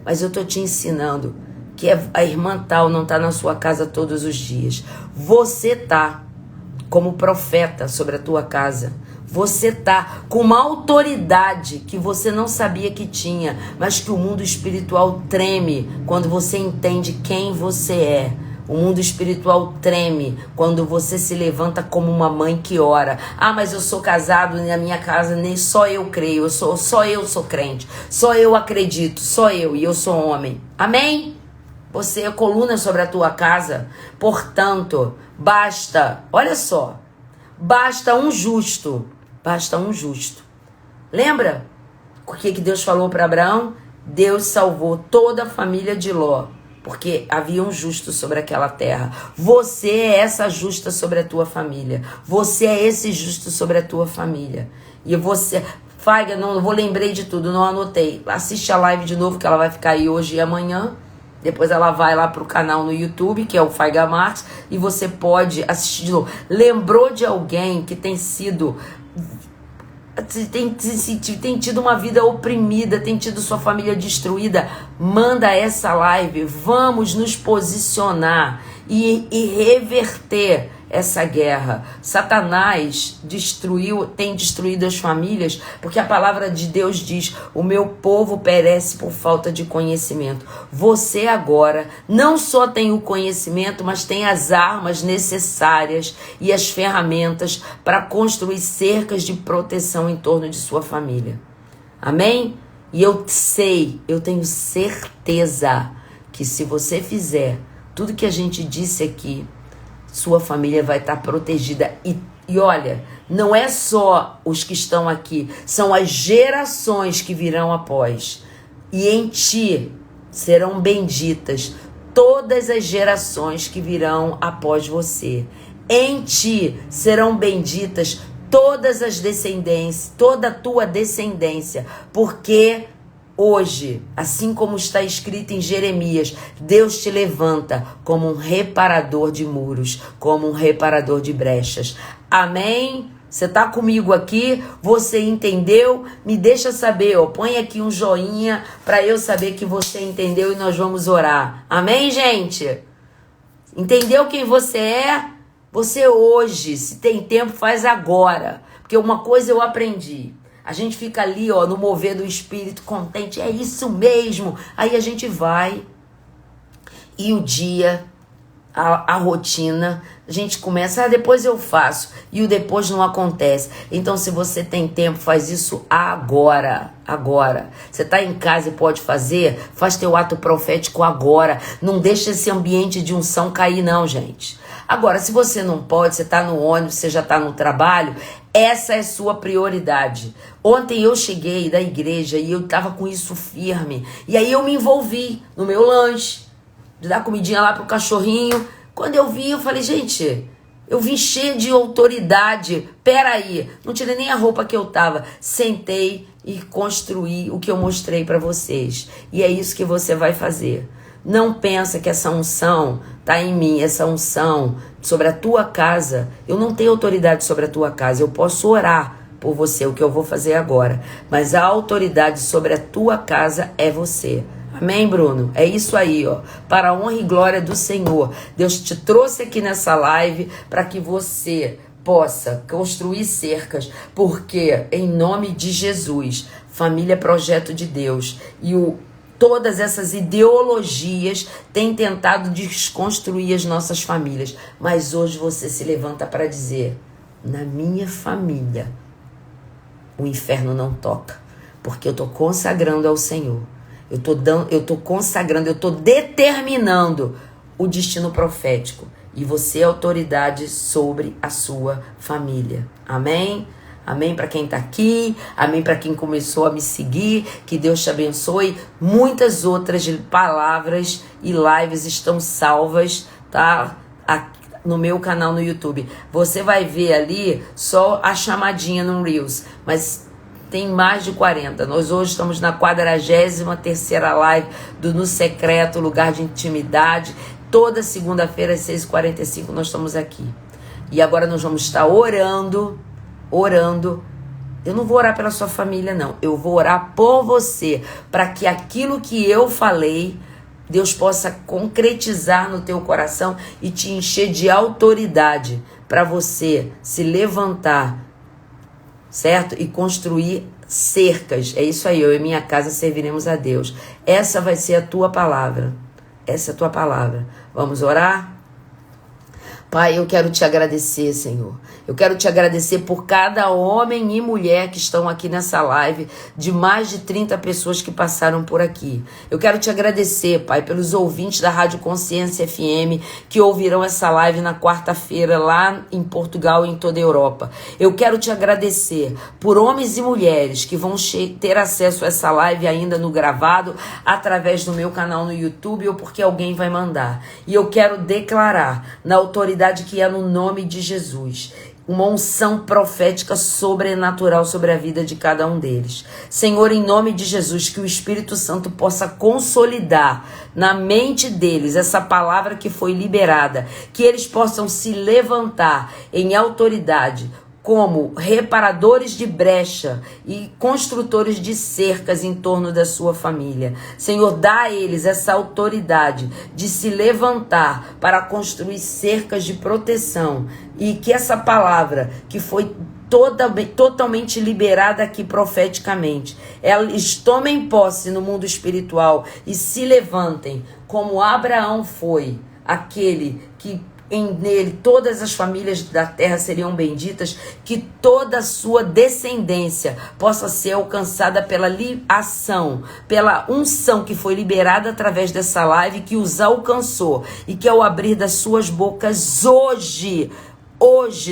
Mas eu tô te ensinando que a irmã tal não tá na sua casa todos os dias. Você tá como profeta sobre a tua casa. Você tá com uma autoridade que você não sabia que tinha, mas que o mundo espiritual treme quando você entende quem você é. O mundo espiritual treme quando você se levanta como uma mãe que ora. Mas eu sou casado, na minha casa nem só eu creio, só eu sou crente, só eu acredito, só eu, e eu sou homem. Amém? Você é coluna sobre a tua casa, portanto, olha só, basta um justo. Lembra o que Deus falou para Abraão? Deus salvou toda a família de Ló, porque havia um justo sobre aquela terra. Você é essa justa sobre a tua família. Você é esse justo sobre a tua família. E você... Faiga, não vou lembrei de tudo, não anotei. Assiste a live de novo, que ela vai ficar aí hoje e amanhã. Depois ela vai lá pro canal no YouTube, que é o Faiga Marques, e você pode assistir de novo. Lembrou de alguém que tem tido uma vida oprimida, tem tido sua família destruída? Manda essa live. Vamos nos posicionar e reverter essa guerra. Satanás tem destruído as famílias, porque a palavra de Deus diz: o meu povo perece por falta de conhecimento. Você agora não só tem o conhecimento, mas tem as armas necessárias e as ferramentas para construir cercas de proteção em torno de sua família. Amém? E eu tenho certeza que se você fizer tudo que a gente disse aqui, sua família vai estar protegida. E olha, não é só os que estão aqui, são as gerações que virão após. E em ti serão benditas todas as gerações que virão após você. Em ti serão benditas todas as descendências, toda a tua descendência, porque hoje, assim como está escrito em Jeremias, Deus te levanta como um reparador de muros, como um reparador de brechas. Amém? Você está comigo aqui? Você entendeu? Me deixa saber, põe aqui um joinha para eu saber que você entendeu e nós vamos orar. Amém, gente? Entendeu quem você é? Você hoje, se tem tempo, faz agora. Porque uma coisa eu aprendi. A gente fica ali, no mover do espírito, contente, é isso mesmo. Aí a gente vai e o dia, a rotina, a gente começa, depois eu faço. E o depois não acontece. Então, se você tem tempo, faz isso agora. Você está em casa e pode fazer, faz teu ato profético agora. Não deixa esse ambiente de unção cair não, gente. Agora, se você não pode, você está no ônibus, você já está no trabalho, essa é sua prioridade. Ontem eu cheguei da igreja e eu estava com isso firme. E aí eu me envolvi no meu lanche, de dar comidinha lá pro cachorrinho. Quando eu vi, eu falei, gente, eu vim cheia de autoridade. Peraí, não tirei nem a roupa que eu tava. Sentei e construí o que eu mostrei para vocês. E é isso que você vai fazer. Não pensa que essa unção está em mim, essa unção sobre a tua casa. Eu não tenho autoridade sobre a tua casa. Eu posso orar por você, o que eu vou fazer agora. Mas a autoridade sobre a tua casa é você. Amém, Bruno? É isso aí, para a honra e glória do Senhor. Deus te trouxe aqui nessa live para que você possa construir cercas, porque em nome de Jesus, família é projeto de Deus. E todas essas ideologias têm tentado desconstruir as nossas famílias. Mas hoje você se levanta para dizer: na minha família, o inferno não toca. Porque eu estou consagrando ao Senhor. Eu estou consagrando, eu estou determinando o destino profético. E você é autoridade sobre a sua família. Amém? Amém para quem está aqui, amém para quem começou a me seguir, que Deus te abençoe. Muitas outras palavras e lives estão salvas, tá? Aqui no meu canal no YouTube. Você vai ver ali só a chamadinha no Reels, mas tem mais de 40. Nós hoje estamos na 43ª live do No Secreto, lugar de intimidade. Toda segunda-feira às 6h45 nós estamos aqui. E agora nós vamos estar orando. Eu não vou orar pela sua família, não. Eu vou orar por você, para que aquilo que eu falei, Deus possa concretizar no teu coração e te encher de autoridade para você se levantar, certo? E construir cercas. É isso aí, eu e minha casa serviremos a Deus. Essa vai ser a tua palavra. Essa é a tua palavra. Vamos orar? Pai, eu quero te agradecer, Senhor. Eu quero te agradecer por cada homem e mulher que estão aqui nessa live, de mais de 30 pessoas que passaram por aqui. Eu quero te agradecer, Pai, pelos ouvintes da Rádio Consciência FM que ouvirão essa live na quarta-feira lá em Portugal e em toda a Europa. Eu quero te agradecer por homens e mulheres que vão ter acesso a essa live ainda no gravado, através do meu canal no YouTube ou porque alguém vai mandar. E eu quero declarar na autoridade que é no nome de Jesus, uma unção profética sobrenatural sobre a vida de cada um deles. Senhor, em nome de Jesus, que o Espírito Santo possa consolidar na mente deles essa palavra que foi liberada, que eles possam se levantar em autoridade como reparadores de brecha e construtores de cercas em torno da sua família. Senhor, dá a eles essa autoridade de se levantar para construir cercas de proteção, e que essa palavra que foi totalmente liberada aqui profeticamente, eles tomem posse no mundo espiritual e se levantem como Abraão foi, aquele que nele todas as famílias da terra seriam benditas, que toda a sua descendência possa ser alcançada pela ação, pela unção que foi liberada através dessa live, que os alcançou, e que ao abrir das suas bocas hoje,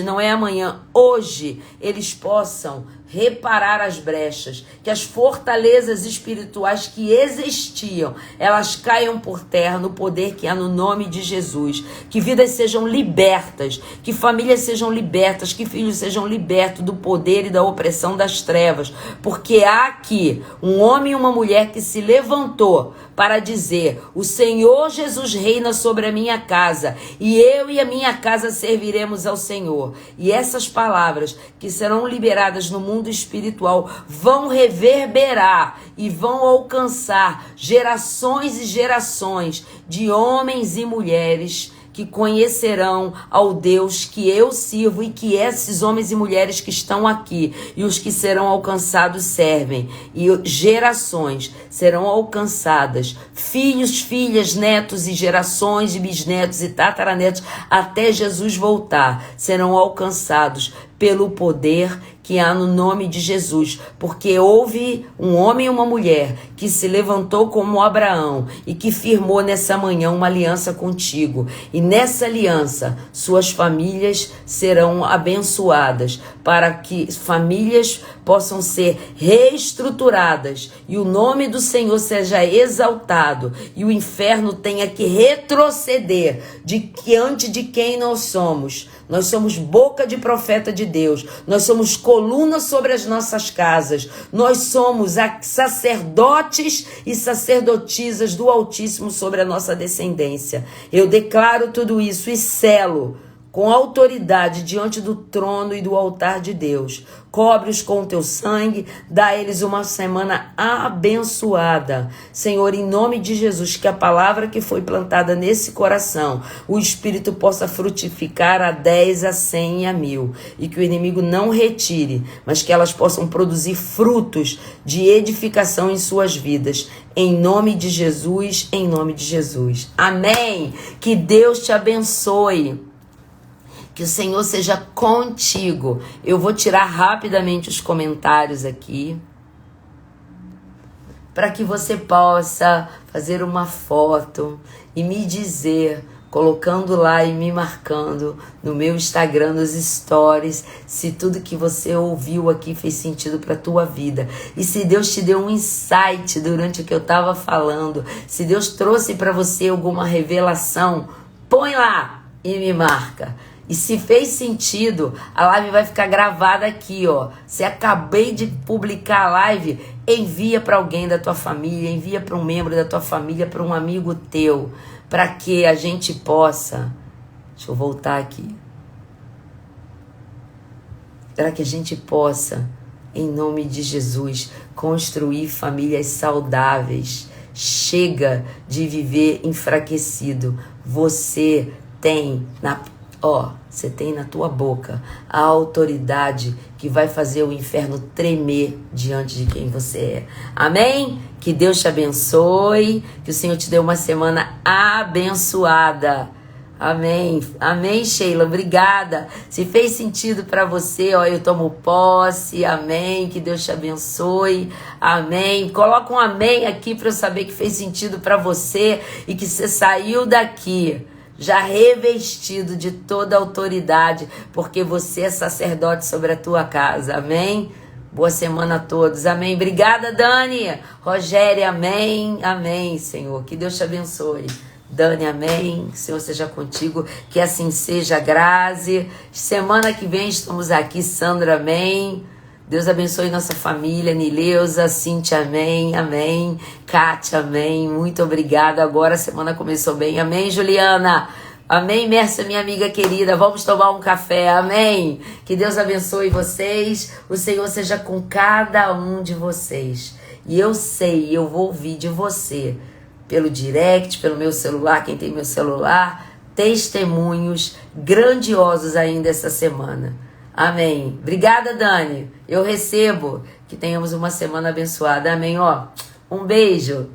não é amanhã, hoje, eles possam reparar as brechas, que as fortalezas espirituais que existiam, elas caiam por terra no poder que há no nome de Jesus, que vidas sejam libertas, que famílias sejam libertas, que filhos sejam libertos do poder e da opressão das trevas, porque há aqui um homem e uma mulher que se levantou para dizer: o Senhor Jesus reina sobre a minha casa, e eu e a minha casa serviremos ao Senhor. E essas palavras que serão liberadas no mundo espiritual vão reverberar e vão alcançar gerações e gerações de homens e mulheres que conhecerão ao Deus que eu sirvo, e que esses homens e mulheres que estão aqui e os que serão alcançados servem, e gerações serão alcançadas, filhos, filhas, netos e gerações de bisnetos e tataranetos, até Jesus voltar, serão alcançados pelo poder que há no nome de Jesus, porque houve um homem e uma mulher que se levantou como Abraão e que firmou nessa manhã uma aliança contigo, e nessa aliança suas famílias serão abençoadas, para que famílias possam ser reestruturadas e o nome do Senhor seja exaltado e o inferno tenha que retroceder diante de quem nós somos. Nós somos boca de profeta de Deus, nós somos coluna sobre as nossas casas, nós somos sacerdotes e sacerdotisas do Altíssimo sobre a nossa descendência. Eu declaro tudo isso e selo com autoridade diante do trono e do altar de Deus. Cobre-os com o teu sangue, dá a eles uma semana abençoada. Senhor, em nome de Jesus, que a palavra que foi plantada nesse coração, o Espírito possa frutificar a 10, a 100 e a 1000. E que o inimigo não retire, mas que elas possam produzir frutos de edificação em suas vidas. Em nome de Jesus, em nome de Jesus. Amém. Que Deus te abençoe. Que o Senhor seja contigo. Eu vou tirar rapidamente os comentários aqui, para que você possa fazer uma foto e me dizer colocando lá e me marcando no meu Instagram, nos stories, se tudo que você ouviu aqui fez sentido para a tua vida. E se Deus te deu um insight durante o que eu estava falando, se Deus trouxe para você alguma revelação, põe lá e me marca. E se fez sentido, a live vai ficar gravada aqui, ó. Se acabei de publicar a live, envia para alguém da tua família, envia para um membro da tua família, para um amigo teu, para que a gente possa, deixa eu voltar aqui, para que a gente possa, em nome de Jesus, construir famílias saudáveis. Chega de viver enfraquecido. Você tem você tem na tua boca a autoridade que vai fazer o inferno tremer diante de quem você é. Amém? Que Deus te abençoe, que o Senhor te dê uma semana abençoada. Amém. Amém, Sheila. Obrigada. Se fez sentido para você, eu tomo posse. Amém. Que Deus te abençoe. Amém. Coloca um amém aqui para eu saber que fez sentido para você e que você saiu daqui já revestido de toda a autoridade, porque você é sacerdote sobre a tua casa. Amém? Boa semana a todos. Amém. Obrigada, Dani. Rogéria, amém. Amém, Senhor. Que Deus te abençoe. Dani, amém. Senhor seja contigo. Que assim seja, Grazi. Semana que vem estamos aqui. Sandra, amém. Deus abençoe nossa família. Nileuza, Cíntia, amém, amém. Kátia, amém. Muito obrigada. Agora a semana começou bem. Amém, Juliana. Amém, Mércia, minha amiga querida. Vamos tomar um café. Amém. Que Deus abençoe vocês. O Senhor seja com cada um de vocês. E eu sei, eu vou ouvir de você, pelo direct, pelo meu celular, quem tem meu celular, testemunhos grandiosos ainda essa semana. Amém. Obrigada, Dani. Eu recebo. Que tenhamos uma semana abençoada. Amém. Um beijo.